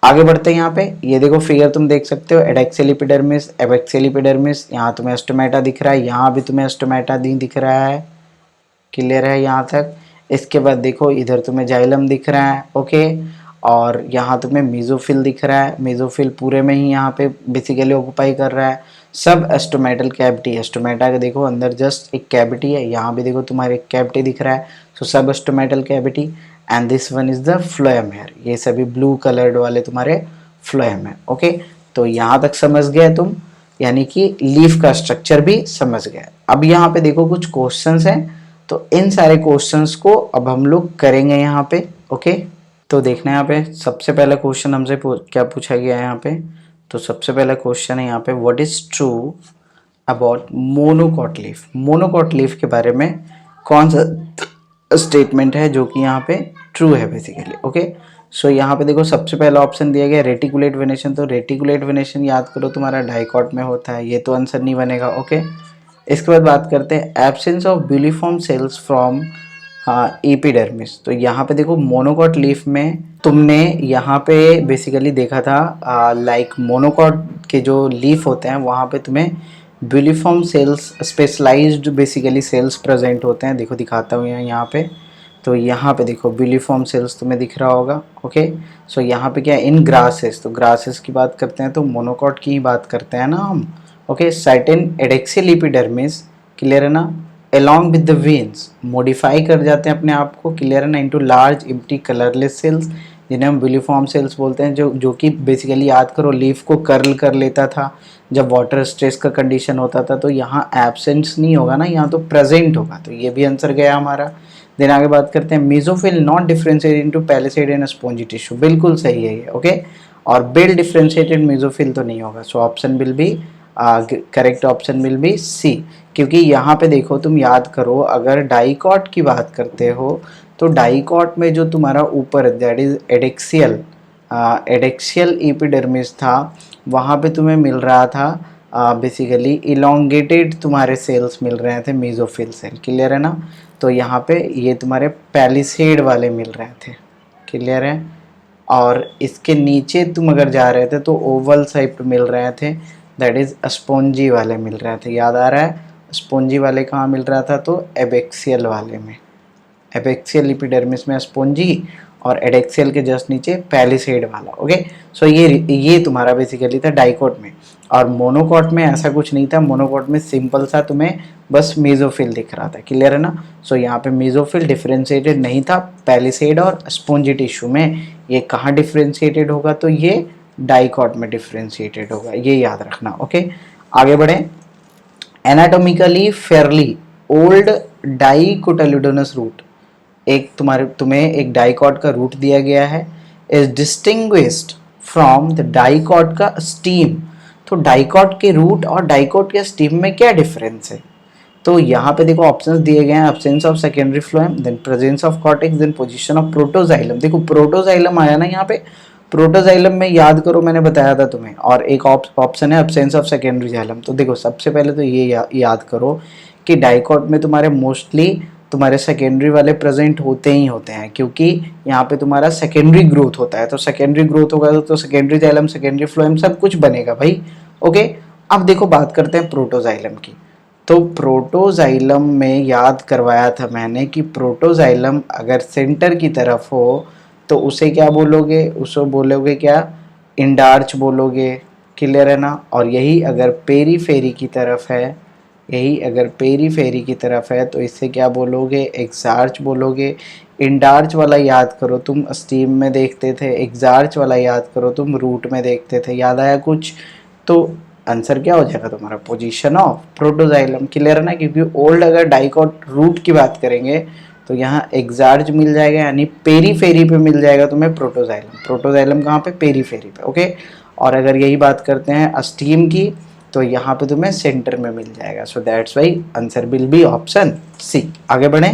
आगे बढ़ते हैं यहाँ पे, ये देखो फिगर तुम देख सकते हो, एडेक्सियल एपिडर्मिस, एबैक्सियल एपिडर्मिस, यहाँ तुम्हें स्टोमेटा दिख रहा है, यहाँ भी तुम्हें स्टोमेटा दिख रहा है, क्लियर है यहाँ तक। इसके बाद देखो इधर तुम्हें जाइलम दिख रहा है, ओके, और यहाँ तुम्हें मेसोफिल दिख रहा है, मेसोफिल पूरे में ही यहाँ पे बेसिकली ऑक्युपाई कर रहा है। सब एस्टोमेटल कैविटी, एस्टोमेटा के देखो अंदर जस्ट एक कैविटी है, यहाँ भी देखो तुम्हारे एक कैविटी दिख रहा है, so substomatal cavity, and this one is the phloem here, ये सभी ब्लू कलर्ड वाले तुम्हारे फ्लोएम है, ओके। तो यहाँ तक समझ गए तुम, यानी कि लीफ का स्ट्रक्चर भी समझ गए। अब यहाँ पे देखो कुछ क्वेश्चंस हैं, तो इन सारे क्वेश्चंस को अब हम लोग करेंगे यहाँ पे, ओके। तो देखना यहाँ पे सबसे पहला क्वेश्चन हमसे क्या पूछा गया है यहाँ पे, तो सबसे पहला क्वेश्चन है यहाँ पे, what is true about monocot leaf. Monocot leaf के बारे में कौन सा स्टेटमेंट है जो कि यहाँ पे ट्रू है बेसिकली, ओके। सो यहाँ पे देखो सबसे पहला ऑप्शन दिया गया रेटिकुलेट वेनेशन, तो रेटिकुलेट वेनेशन याद करो तुम्हारा डाइकॉट में होता है, ये तो आंसर नहीं बनेगा, ओके। इसके बाद बात करते हैं absence of bulliform cells from epidermis, तो यहाँ पे देखो मोनोकॉट लीफ में तुमने यहाँ पे बेसिकली देखा था लाइक मोनोकॉट के जो लीफ होते हैं वहाँ पे तुम्हें bulliform cells, specialised basically cells present होते हैं। देखो दिखाता हूँ यहाँ पे, तो यहाँ पे देखो ब्यूलिफॉर्म सेल्स तुम्हें दिख रहा होगा। ओके, सो यहाँ पे क्या है, इन ग्रासेस, तो ग्रासेस की बात करते हैं तो मोनोकॉट की ही बात करते हैं ना हम। Okay, certain adaxial epidermis, clear है ना, along with the veins modify कर जाते हैं अपने आप को, क्लियर है ना, into large empty colourless cells जिन्हें हम ब्यूलिफॉर्म सेल्स बोलते हैं, जो कि बेसिकली याद करो लीफ को कर्ल कर लेता था जब वाटर स्ट्रेस का कंडीशन होता था। तो यहाँ एब्सेंस नहीं होगा ना, यहाँ तो प्रेजेंट होगा, तो ये भी आंसर गया हमारा। देन आगे बात करते हैं, mesophyll not differentiated into palisade and spongy tissue, बिल्कुल सही है ये। ओके, और बिल डिफरेंशिएटेड मेसोफिल तो नहीं होगा, so option will be correct, option will be C. क्योंकि यहाँ पे देखो तुम याद करो, अगर डाइकॉट की बात करते हो तो डाइकॉट में जो तुम्हारा ऊपर that is adaxial, adaxial epidermis था, वहाँ पे तुम्हें मिल रहा था बेसिकली इलोंगेटेड तुम्हारे सेल्स मिल रहे थे, मेसोफिल सेल, क्लियर है ना। तो यहाँ पे ये तुम्हारे पैलिसेड वाले मिल रहे थे, क्लियर है। और इसके नीचे तुम अगर जा रहे थे तो ओवल शेप्ड मिल रहे थे, दैट इज स्पॉन्जी वाले मिल रहे थे, याद आ रहा है। स्पॉन्जी वाले कहाँ मिल रहा था, तो एबेक्सियल वाले में, एबेक्सियल एपिडर्मिस में स्पॉन्जी और एडेक्सियल के जस्ट नीचे पैलिसेड वाला। ओके, सो ये तुम्हारा बेसिकली था डाइकॉट में। और मोनोकॉट में ऐसा कुछ नहीं था, मोनोकॉट में सिंपल सा तुम्हें बस मेसोफिल दिख रहा था, क्लियर है ना। सो यहाँ पे मेसोफिल डिफरेंशिएटेड नहीं था पैलिसेड और स्पॉन्जी टिश्यू में। ये कहाँ डिफरेंशिएटेड होगा, तो ये डाइकॉट में डिफरेंशिएटेड होगा, ये याद रखना। ओके, आगे बढ़े। एनाटोमिकली फेयरली ओल्ड डाइकोटाइलिडोनस रूट, एक तुम्हें एक डाइकॉट का रूट दिया गया है, is distinguished from the dicot का स्टीम। तो डाइकॉट के रूट और डाइकॉट के स्टीम में क्या डिफरेंस है, तो यहाँ पे देखो ऑप्शंस दिए गए हैं, absence of secondary phloem, then presence of cortex, then position of protoxylem. देखो प्रोटोजाइलम आया ना यहाँ पे, प्रोटोजाइलम में याद करो मैंने बताया था तुम्हें, और एक ऑप्शन है एब्सेंस ऑफ सेकेंडरी जाइलम। तो देखो सबसे पहले तो ये याद करो कि डाइकॉट में तुम्हारे मोस्टली तुम्हारे सेकेंडरी वाले प्रेजेंट होते ही होते हैं, क्योंकि यहाँ पे तुम्हारा सेकेंडरी ग्रोथ होता है, तो सेकेंडरी ग्रोथ होगा तो सेकेंडरी जाइलम, सेकेंडरी फ्लोएम सब कुछ बनेगा भाई। ओके, अब देखो बात करते हैं प्रोटोजाइलम की। तो प्रोटोजाइलम में याद करवाया था मैंने कि प्रोटोजाइलम अगर सेंटर की तरफ हो तो उसे क्या बोलोगे, उसे बोलोगे क्या, इंडार्च बोलोगे, क्लियर है ना। और यही अगर पेरीफेरी की तरफ है, यही अगर पेरीफेरी की तरफ है तो इससे क्या बोलोगे, एक्सार्च बोलोगे। इंडार्च वाला याद करो तुम स्टीम में देखते थे, एक्सार्च वाला याद करो तुम रूट में देखते थे, याद आया कुछ। तो आंसर क्या हो जाएगा तुम्हारा, पोजीशन ऑफ प्रोटोजाइलम, क्लियर है ना। क्योंकि ओल्ड अगर डाइकॉट रूट की बात करेंगे तो यहाँ एक्सार्च मिल जाएगा, यानी पेरीफेरी पे मिल जाएगा तुम्हें प्रोटोजाइलम। प्रोटोजाइलम कहाँ पे, पेरीफेरी पे। ओके, और अगर यही बात करते हैं स्टीम की तो यहाँ पे तुम्हें सेंटर में मिल जाएगा। So that's why answer will be option C. आगे बढ़े।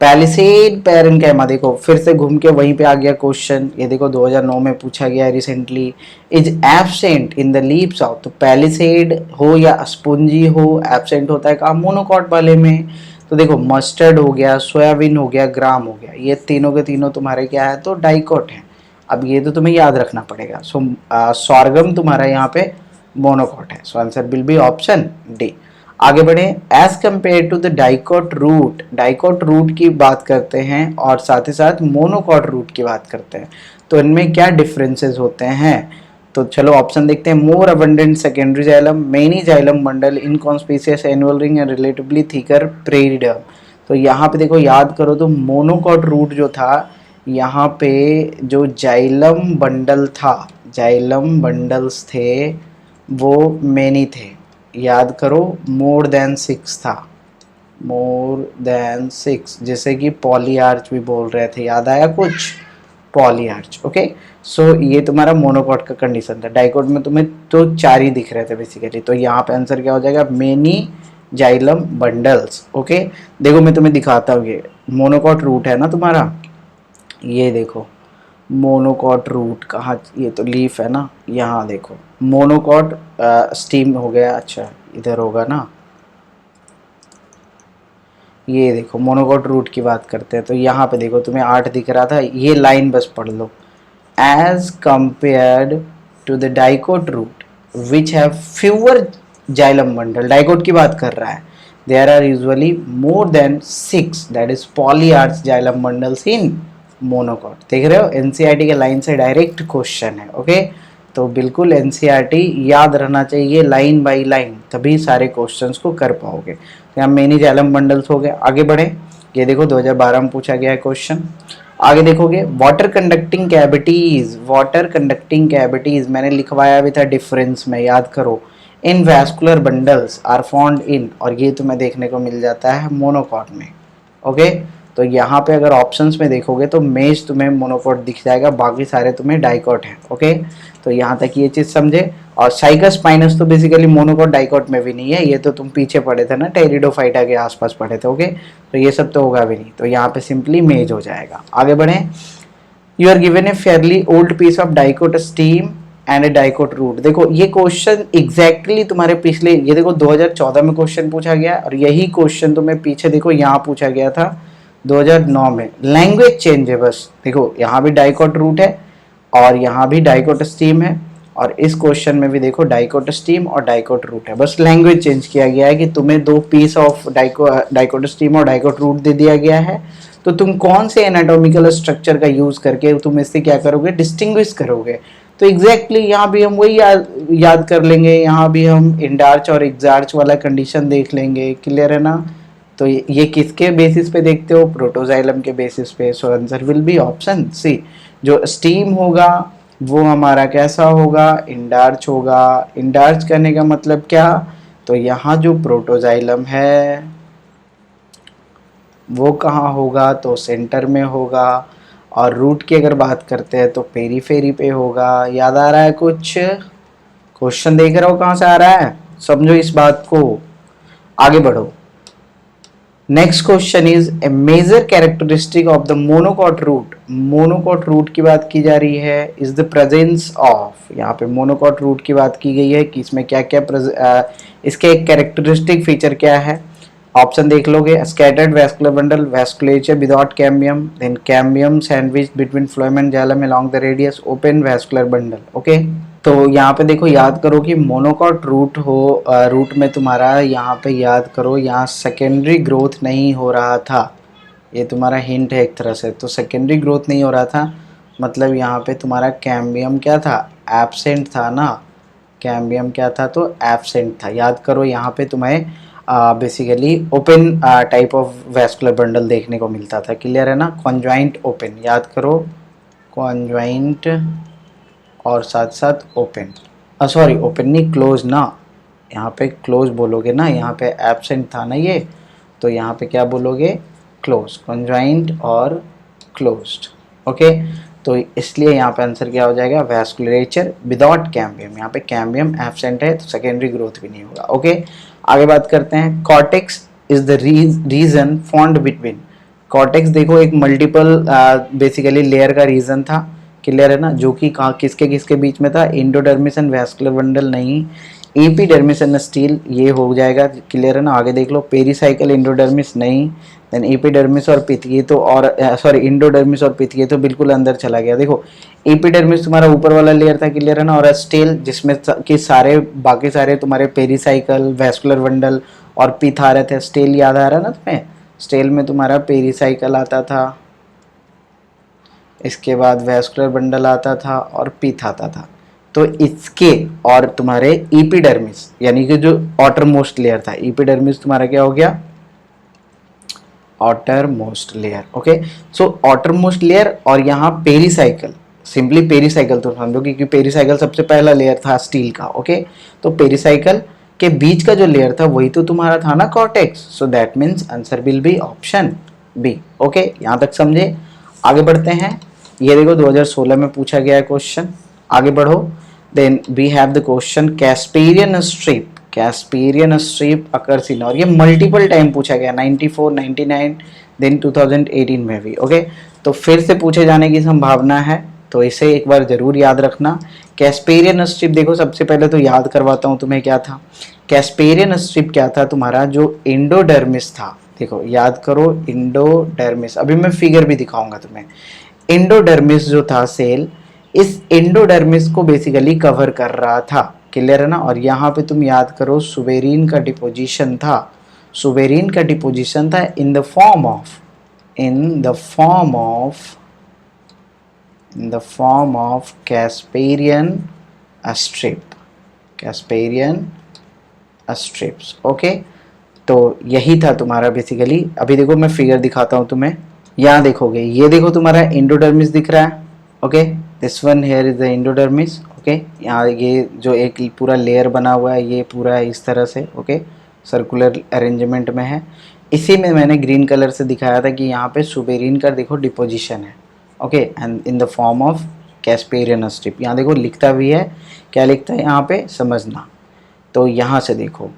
पैलिसेड पैरेन्काइमा, देखो फिर से घूम के वहीं पे आ गया क्वेश्चन, ये देखो 2009 में पूछा गया recently, is absent in the leaves of, तो पैलिसेड हो या स्पॉन्जी हो एब्सेंट होता है कहाँ, मोनोकॉट वाले में। तो देखो मस्टर्ड हो गया, सोयाबीन हो गया, ग्राम हो गया, ये तीनों के तीनों तुम्हारे क्या है, तो डाइकॉट है। अब ये तो तुम्हें याद रखना पड़ेगा। सो सॉर्गम तुम्हारा यहाँ पे मोनोकॉट है, so answer will be option D. आगे बढ़े। As compare to the dicot root, dicot root की बात करते हैं और साथ ही साथ मोनोकॉट रूट की बात करते हैं, तो इनमें क्या डिफरेंसेस होते हैं। तो चलो ऑप्शन देखते हैं। More abundant secondary xylem, many xylem bundle, inconspicuous annual ring and relatively thicker periderm. तो यहाँ पे देखो याद करो तो मोनोकॉट रूट जो था, यहाँ पे जो जाइलम बंडल था, जाइलम बंडल्स थे वो मेनी थे, याद करो मोर देन 6 था, मोर देन 6, जैसे कि पॉलीआर्च भी बोल रहे थे, याद आया कुछ, पॉलीआर्च। ओके, सो ये तुम्हारा मोनोकॉट का कंडीशन था। डाइकॉट में तुम्हें तो 4 ही दिख रहे थे बेसिकली, तो यहाँ पे आंसर क्या हो जाएगा, मेनी जाइलम बंडल्स। ओके, देखो मैं तुम्हें दिखाता हूँ, ये मोनोकॉट रूट है ना तुम्हारा, ये देखो मोनोकॉट रूट कहाँ, ये तो लीफ है ना, यहाँ देखो मोनोकॉट स्टीम हो गया, अच्छा इधर होगा ना, ये देखो मोनोकोट रूट की बात करते हैं तो यहाँ पे देखो तुम्हें 8 दिख रहा था, ये लाइन बस पढ़ लो। As compared to the dicot root which have fewer xylem bundle, dicot की बात कर रहा है, there are usually more than 6 that is polyarch xylem bundles in monocot. देख रहे हो एनसीईआरटी के लाइन से डायरेक्ट क्वेश्चन है। ओके तो बिल्कुल एनसीईआरटी याद रहना चाहिए लाइन बाय लाइन, तभी सारे क्वेश्चंस को कर पाओगे। तो यहाँ मेनी जाइलम बंडल्स हो गए। आगे बढ़े, ये देखो 2012 में पूछा गया है क्वेश्चन। आगे देखोगे water conducting cavities, water conducting cavities मैंने लिखवाया भी था डिफरेंस में, याद करो। In vascular bundles are found in, और ये तुम्हें देखने को मिल जाता है मोनोकॉट में। ओके तो यहाँ पे अगर ऑप्शंस में देखोगे तो मेज तुम्हें मोनोकॉट दिख जाएगा, बाकी सारे तुम्हें डाइकॉट हैं। ओके तो यहाँ तक ये चीज़ समझे। और साइकस स्पाइनस तो बेसिकली मोनोकॉट डाइकॉट में भी नहीं है, ये तो तुम पीछे पढ़े थे ना, टेरिडोफाइटा के आसपास पढ़े थे। ओके तो ये सब तो होगा भी नहीं, तो यहाँ पे सिंपली मेज हो जाएगा। आगे बढ़े, you are given a fairly old piece of dicot stem and a dicot root. देखो ये क्वेश्चन एग्जैक्टली तुम्हारे पिछले, ये देखो 2014 में क्वेश्चन पूछा गया और यही क्वेश्चन तुम्हें पीछे देखो यहाँ पूछा गया था 2009 में। लैंग्वेज चेंज है बस, देखो यहाँ भी डाइकोट रूट है और यहाँ भी डाइकोट स्टीम है, और इस क्वेश्चन में भी देखो डाइकोट स्टीम और डाइकोट रूट है, बस लैंग्वेज चेंज किया गया है कि तुम्हें 2 पीस ऑफ डाइकोट स्टीम और डाइकोट रूट दे दिया गया है। तो तुम कौन से एनाटॉमिकल स्ट्रक्चर का यूज करके तुम इससे क्या करोगे, डिस्टिंग्विश करोगे। तो एग्जैक्टली यहाँ भी हम वही याद कर लेंगे, यहाँ भी हम इंडार्च और एग्जार्च वाला कंडीशन देख लेंगे। क्लियर है ना। तो ये किसके बेसिस पे देखते हो, प्रोटोजाइलम के बेसिस पे। So answer will be option C. जो स्टीम होगा वो हमारा कैसा होगा, इंडार्च होगा। इंडार्च करने का मतलब क्या, तो यहाँ जो प्रोटोजाइलम है वो कहाँ होगा, तो सेंटर में होगा। और रूट की अगर बात करते हैं तो पेरीफेरी पे होगा। याद आ रहा है कुछ, क्वेश्चन देख रहे हो कहाँ से आ रहा है, समझो इस बात को। आगे बढ़ो, next question is a major characteristic of the monocot root. Monocot root की बात की जा रही है, इज द प्रेजेंस ऑफ, यहाँ पे मोनोकॉट रूट की बात की गई है कि इसमें क्या क्या इसके एक कैरेक्टरिस्टिक फीचर क्या है। ऑप्शन देख लोगे, scattered vascular bundle, vasculature without cambium, then cambium sandwich between phloem and xylem along the radius, open vascular bundle. Okay तो यहाँ पे देखो याद करो कि मोनोकॉट रूट रूट में तुम्हारा यहाँ पे याद करो, यहाँ सेकेंडरी ग्रोथ नहीं हो रहा था। ये तुम्हारा हिंट है एक तरह से। तो सेकेंडरी ग्रोथ नहीं हो रहा था मतलब यहाँ पे तुम्हारा कैम्बियम क्या था, एब्सेंट था ना। कैम्बियम क्या था, तो एब्सेंट था। याद करो यहाँ पे तुम्हें basically open type of vascular bundle देखने को मिलता था। क्लियर है ना। कॉन्जॉइंट ओपन, याद करो कॉन्जॉइंट और साथ साथ ओपन, सॉरी ओपन नहीं, क्लोज ना, यहाँ पे क्लोज बोलोगे ना, यहाँ पे एब्सेंट था ना ये, तो यहाँ पे क्या बोलोगे, क्लोज, कॉन्जॉइंट और क्लोज्ड। ओके तो इसलिए यहाँ पे आंसर क्या हो जाएगा, वैस्कुलेचर विदाउट कैम्बियम। यहाँ पे कैम्बियम एब्सेंट है तो सेकेंडरी ग्रोथ भी नहीं होगा। ओके आगे बात करते हैं, cortex is the region found between. Cortex देखो एक मल्टीपल बेसिकली लेयर का रीजन था। क्लियर है ना, जो कि कहाँ किसके किसके बीच में था, इंडोडर्मिस एंड वैस्कुलर बंडल नहीं, एपिडर्मिस एंड स्टील, ये हो जाएगा। क्लियर है ना। आगे देख लो, पेरीसाइकल इंडोडर्मिस नहीं, देन एपिडर्मिस और पिथ, ये तो और सॉरी इंडोडर्मिस और पिथ ये तो बिल्कुल अंदर चला गया। देखो एपिडर्मिस तुम्हारा ऊपर वाला लेयर था। क्लियर है ना। और स्टेल जिसमें कि सारे बाकी सारे तुम्हारे पेरीसाइकल, वैस्कुलर बंडल और पिथ आ रहे थे। स्टेल याद आ रहा है ना तुम्हें, स्टेल में तुम्हारा पेरीसाइकल आता था, इसके बाद वैस्कुलर बंडल आता था और पिथ आता था। तो इसके और तुम्हारे एपिडर्मिस यानी कि जो आउटर मोस्ट लेयर था, एपिडर्मिस तुम्हारा क्या हो गया, outer most layer. Okay so outer most layer और यहाँ पेरीसाइकल, सिंपली पेरीसाइकल तो समझो क्योंकि पेरीसाइकल सबसे पहला लेयर था स्टील का। ओके तो पेरीसाइकल के बीच का जो लेयर था वही तो तुम्हारा था ना cortex. So that means answer will be option B. Okay यहाँ तक समझे। आगे बढ़ते हैं, ये देखो 2016 में पूछा गया है क्वेश्चन। आगे बढ़ो, then we have the question casparian strip. Casparian strip occurs in, और ये मल्टीपल टाइम पूछा गया 94, 99 देन 2018 में भी। ओके तो फिर से पूछे जाने की संभावना है, तो इसे एक बार जरूर याद रखना। कैस्पेरियन स्ट्रिप देखो सबसे पहले तो याद करवाता हूँ तुम्हें क्या था। कैस्पेरियन स्ट्रिप क्या था, तुम्हारा जो इंडोडर्मिस था, देखो याद करो इंडोडर्मिस, अभी मैं फिगर भी दिखाऊंगा तुम्हें। इंडोडर्मिस जो था सेल, इस इंडोडर्मिस को बेसिकली कवर कर रहा था, क्लियर है ना। और यहाँ पे तुम याद करो सुबेरिन का डिपोजिशन था, सुबेरिन का डिपोजिशन था इन the form of, in the form of, in the form of casparian strip, Casparian strips. Okay, तो यही था तुम्हारा बेसिकली। अभी देखो मैं फिगर दिखाता हूँ तुम्हें, यहाँ देखोगे, ये देखो तुम्हारा इंडोडर्मिस दिख रहा है। Okay, this one here is the endodermis. Okay, यहाँ ये जो एक पूरा लेयर बना हुआ है ये पूरा इस तरह से, ओके, सर्कुलर अरेंजमेंट में है। इसी में मैंने ग्रीन कलर से दिखाया था कि यहाँ पे सुबेरिन का देखो डिपोजिशन है। Okay, and in the form of casparian strip. यहाँ देखो लिखता भी है, क्या लिखता है यहाँ पे समझना। तो यहाँ से देखो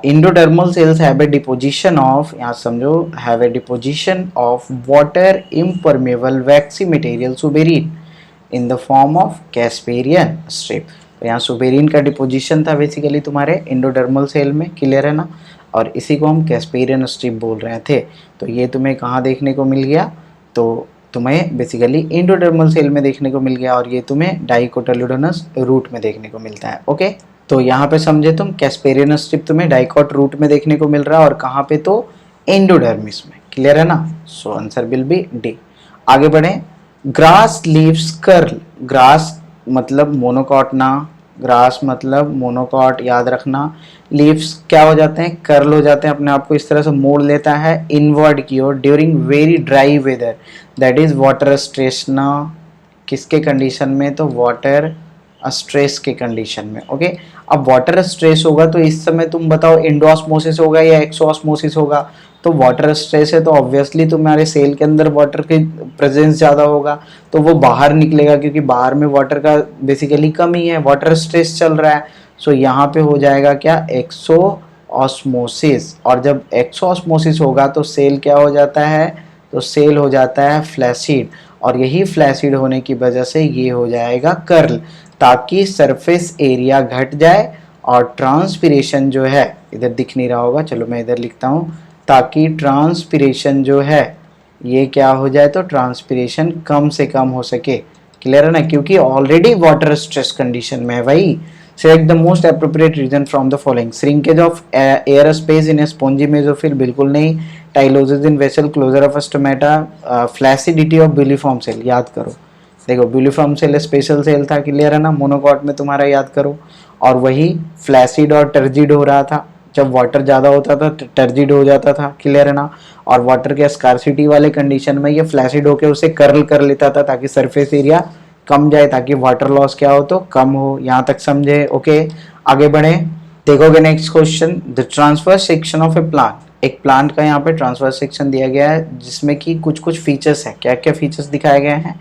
endodermal cells have a deposition of, यहाँ समझो, have a deposition of water impermeable waxy material suberin in the form of casparian strip. तो यहाँ सुबेरिन का डिपोजिशन था बेसिकली तुम्हारे इंडोडर्मल सेल में, क्लियर है ना। और इसी को हम कैस्पेरियन स्ट्रिप बोल रहे थे। तो ये तुम्हें कहाँ देखने को मिल गया, तो तुम्हें बेसिकली इंडोडर्मल सेल में देखने को मिल गया, और ये तुम्हें डाइकोटिल्डोनस रूट में देखने को मिलता है। ओके, तो यहाँ पे समझे तुम, कैस्पेरियन स्ट्रिप तुम्हें डाइकोट रूट में देखने को मिल रहा है, और कहाँ पे, तो एंडोडर्मिस में, क्लियर है ना। सो आंसर विल बी डी। आगे बढ़े, ग्रास लीव्स कर्ल, ग्रास मतलब मोनोकॉट ना, ग्रास मतलब मोनोकॉट याद रखना। लीव्स क्या हो जाते हैं, कर्ल हो जाते हैं, अपने आप को इस तरह से मोड़ लेता है इनवर्ड की ओर during very dry weather, that is water stress ना, किसके कंडीशन में, तो वाटर स्ट्रेस के कंडीशन में। ओके, अब वाटर स्ट्रेस होगा तो इस समय तुम बताओ एंडोऑस्मोसिस होगा या एक्सोऑस्मोसिस होगा। तो वाटर स्ट्रेस है तो ऑब्वियसली तुम्हारे सेल के अंदर वाटर की प्रेजेंस ज़्यादा होगा, तो वो बाहर निकलेगा, क्योंकि बाहर में वाटर का बेसिकली कमी है, वाटर स्ट्रेस चल रहा है। सो यहाँ पे हो जाएगा क्या, एक्सोऑस्मोसिस। और जब एक्सोऑस्मोसिस होगा तो सेल क्या हो जाता है, तो सेल हो जाता है फ्लैसिड, और यही फ्लैसिड होने की वजह से ये हो जाएगा कर्ल, ताकि सरफेस एरिया घट जाए और ट्रांसपिरेशन जो है, इधर दिख नहीं रहा होगा, चलो मैं इधर लिखता हूँ, ताकि ट्रांसपिरेशन जो है ये क्या हो जाए, तो ट्रांसपिरेशन कम से कम हो सके, क्लियर है ना, क्योंकि ऑलरेडी वाटर स्ट्रेस कंडीशन में है भाई। Select the most appropriate reason from the following, shrinkage of air space in a spongy mesophyll, बिल्कुल नहीं। Tylosis in vessel closure of stomata, flaccidity of bulliform cell, याद करो, देखो बिलिफॉर्म सेल स्पेशल सेल था, clear है ना, monocot में तुम्हारा याद करो। और वही फ्लैसिड और टर्जिड हो रहा था, जब वाटर ज़्यादा होता था टर्जिड हो जाता था, क्लियर है ना। और वाटर के स्कार्सिटी वाले कंडीशन में ये फ्लैसिड होकर उसे कर्ल कर लेता था, ताकि सरफेस एरिया कम जाए, ताकि वाटर लॉस क्या हो, तो कम हो। यहाँ तक समझे। ओके, आगे बढ़े, देखोगे next question, the transfer section of A plant. एक प्लांट का यहाँ पे ट्रांसफर सेक्शन दिया गया है, जिसमें कि कुछ कुछ फीचर्स है। क्या क्या फीचर्स दिखाए गए हैं,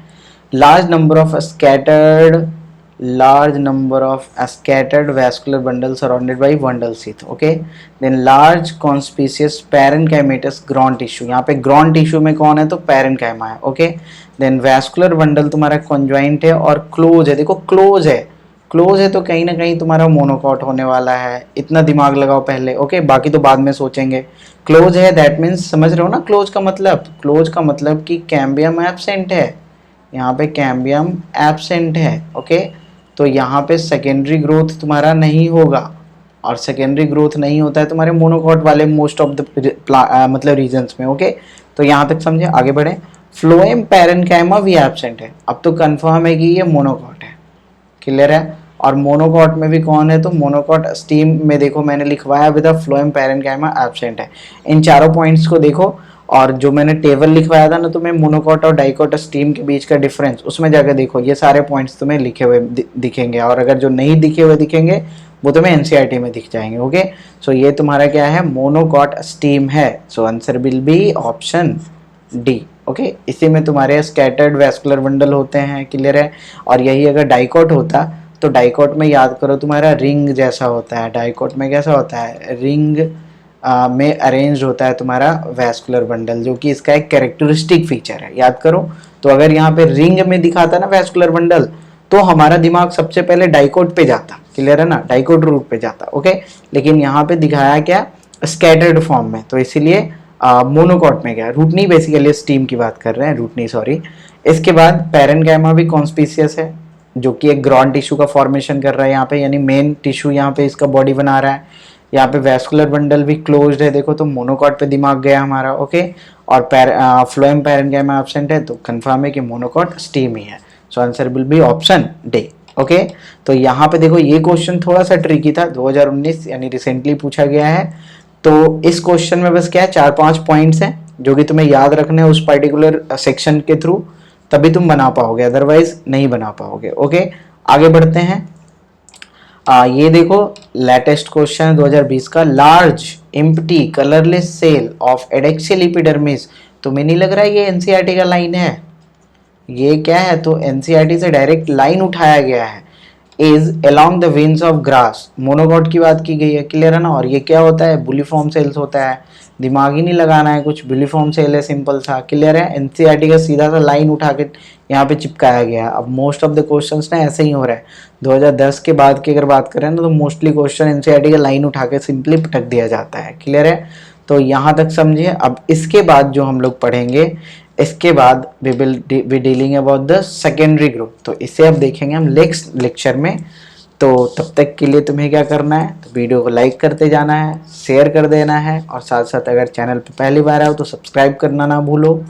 large number of scattered vascular bundles surrounded by bundle sheath. Okay, then large conspicuous parenchymatous ground tissue, यहाँ पे ground tissue में कौन है, तो parenchyma है। Okay, then vascular bundle तुम्हारा conjoint है और close है। देखो close है, क्लोज है तो कहीं ना कहीं तुम्हारा मोनोकॉट होने वाला है, इतना दिमाग लगाओ पहले। ओके, बाकी तो बाद में सोचेंगे। क्लोज है दैट मीन्स, समझ रहे हो ना क्लोज का मतलब, क्लोज का मतलब कि कैम्बियम एब्सेंट है, यहाँ पे कैम्बियम एब्सेंट है। ओके, तो यहाँ पे सेकेंडरी ग्रोथ तुम्हारा नहीं होगा, और सेकेंडरी ग्रोथ नहीं होता है तुम्हारे मोनोकॉट वाले मोस्ट ऑफ द मतलब रीजन्स में। ओके, तो यहाँ तक समझे। आगे बढ़े, फ्लोएम पैरेन्काइमा भी एब्सेंट है। अब तो कंफर्म है कि ये मोनोकॉट है, क्लियर है। और मोनोकॉट में भी कौन है, तो मोनोकॉट स्टीम में देखो मैंने लिखवाया विद फ्लोएम पैरेन्काइमा एब्सेंट है। इन चारों पॉइंट्स को देखो, और जो मैंने टेबल लिखवाया था ना तुम्हें मोनोकॉट और डाइकोट स्टीम के बीच का डिफरेंस, उसमें जाकर देखो ये सारे पॉइंट्स तुम्हें लिखे हुए दिखेंगे, और अगर जो नहीं दिखे हुए दिखेंगे वो तुम्हें एनसीईआरटी में दिख जाएंगे। ओके, सो ये तुम्हारा क्या है, मोनोकॉट स्टीम है। So answer will be option D. Okay, इसी में तुम्हारे स्कैटर्ड वैस्कुलर बंडल होते हैं, क्लियर है। और यही अगर डाइकोट होता तो डाइकोट में याद करो तुम्हारा रिंग जैसा होता है, डाइकोट में कैसा होता है, रिंग में अरेंज होता है तुम्हारा वैस्कुलर बंडल, जो कि इसका एक कैरेक्टरिस्टिक फीचर है, याद करो। तो अगर यहाँ पे रिंग में दिखाता ना वैस्कुलर बंडल, तो हमारा दिमाग सबसे पहले डाइकोट पे जाता, क्लियर है ना, डाइकोट रूट पे जाता। ओके, लेकिन यहाँ पे दिखाया क्या, स्कैटर्ड फॉर्म में, तो इसीलिए मोनोकॉट में गया, रूटनी बेसिकली स्टीम की बात कर रहे हैं, रूटनी सॉरी। इसके बाद पैरेन्काइमा भी कॉन्स्पीशियस है, जो कि एक ग्रॉन टिश्यू का फॉर्मेशन कर रहा है यहाँ पे, यानी मेन टिश्यू यहाँ पे इसका बॉडी बना रहा है। यहाँ पे वैस्कुलर बंडल भी क्लोज्ड है, देखो तो मोनोकॉट पे दिमाग गया हमारा, ओके। और फ्लोएम पैरेन्काइमा एब्सेंट है, तो कंफर्म है कि मोनोकॉट स्टीम ही है। So answer will be option D, okay. तो यहाँ पे देखो ये क्वेश्चन थोड़ा सा ट्रिकी था, 2019 यानी रिसेंटली पूछा गया है। तो इस क्वेश्चन में बस क्या है, 4-5 पॉइंट्स हैं जो कि तुम्हें याद रखने हैं उस पर्टिकुलर सेक्शन के थ्रू, तभी तुम बना पाओगे, अदरवाइज नहीं बना पाओगे, ओके। आगे बढ़ते हैं। ये देखो लेटेस्ट क्वेश्चन है 2020 का, large empty colourless cell of adaxial epidermis. तुम्हें नहीं लग रहा है ये एनसीईआरटी का लाइन है? ये क्या है, तो एनसीईआरटी से डायरेक्ट लाइन उठाया गया है। Is along the veins of grass, monocot की बात की गई है, क्लियर है ना। और ये क्या होता है, बुलिफॉर्म सेल्स होता है, दिमाग ही नहीं लगाना है कुछ, बुलिफॉर्म सेल है, सिंपल सा, क्लियर है। एनसीईआरटी का सीधा सा लाइन उठा के यहाँ पे चिपकाया गया है। अब मोस्ट ऑफ द क्वेश्चंस ना ऐसे ही हो रहा है, 2010 के बाद की अगर बात करें ना, तो मोस्टली क्वेश्चन एनसीईआरटी का लाइन उठा के सिंपली पटक दिया जाता है, क्लियर है। तो यहाँ तक समझिए। अब इसके बाद जो हम लोग पढ़ेंगे, इसके बाद we will be dealing about the secondary group, तो इसे अब देखेंगे हम नेक्स्ट लेक्चर में। तो तब तक के लिए तुम्हें क्या करना है, तो वीडियो को लाइक करते जाना है, शेयर कर देना है, और साथ साथ अगर चैनल पे पहली बार आए हो तो सब्सक्राइब करना ना भूलो।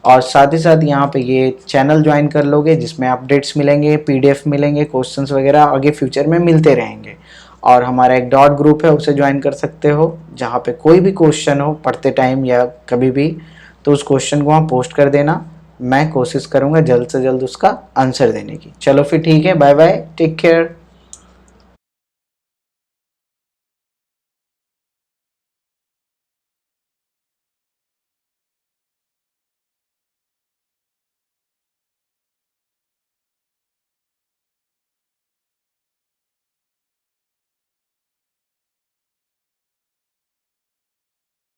और साथ ही साथ यहाँ पे ये चैनल ज्वाइन कर लोगे, जिसमें अपडेट्स मिलेंगे, पीडीएफ मिलेंगे, क्वेश्चंस वगैरह आगे फ्यूचर में मिलते रहेंगे। और हमारा एक डॉट ग्रुप है, उसे ज्वाइन कर सकते हो, जहाँ पे कोई भी क्वेश्चन हो पढ़ते टाइम या कभी भी, तो उस क्वेश्चन को वहाँ पोस्ट कर देना, मैं कोशिश करूँगा जल्द से जल्द उसका आंसर देने की। चलो फिर ठीक है, बाय बाय, टेक केयर।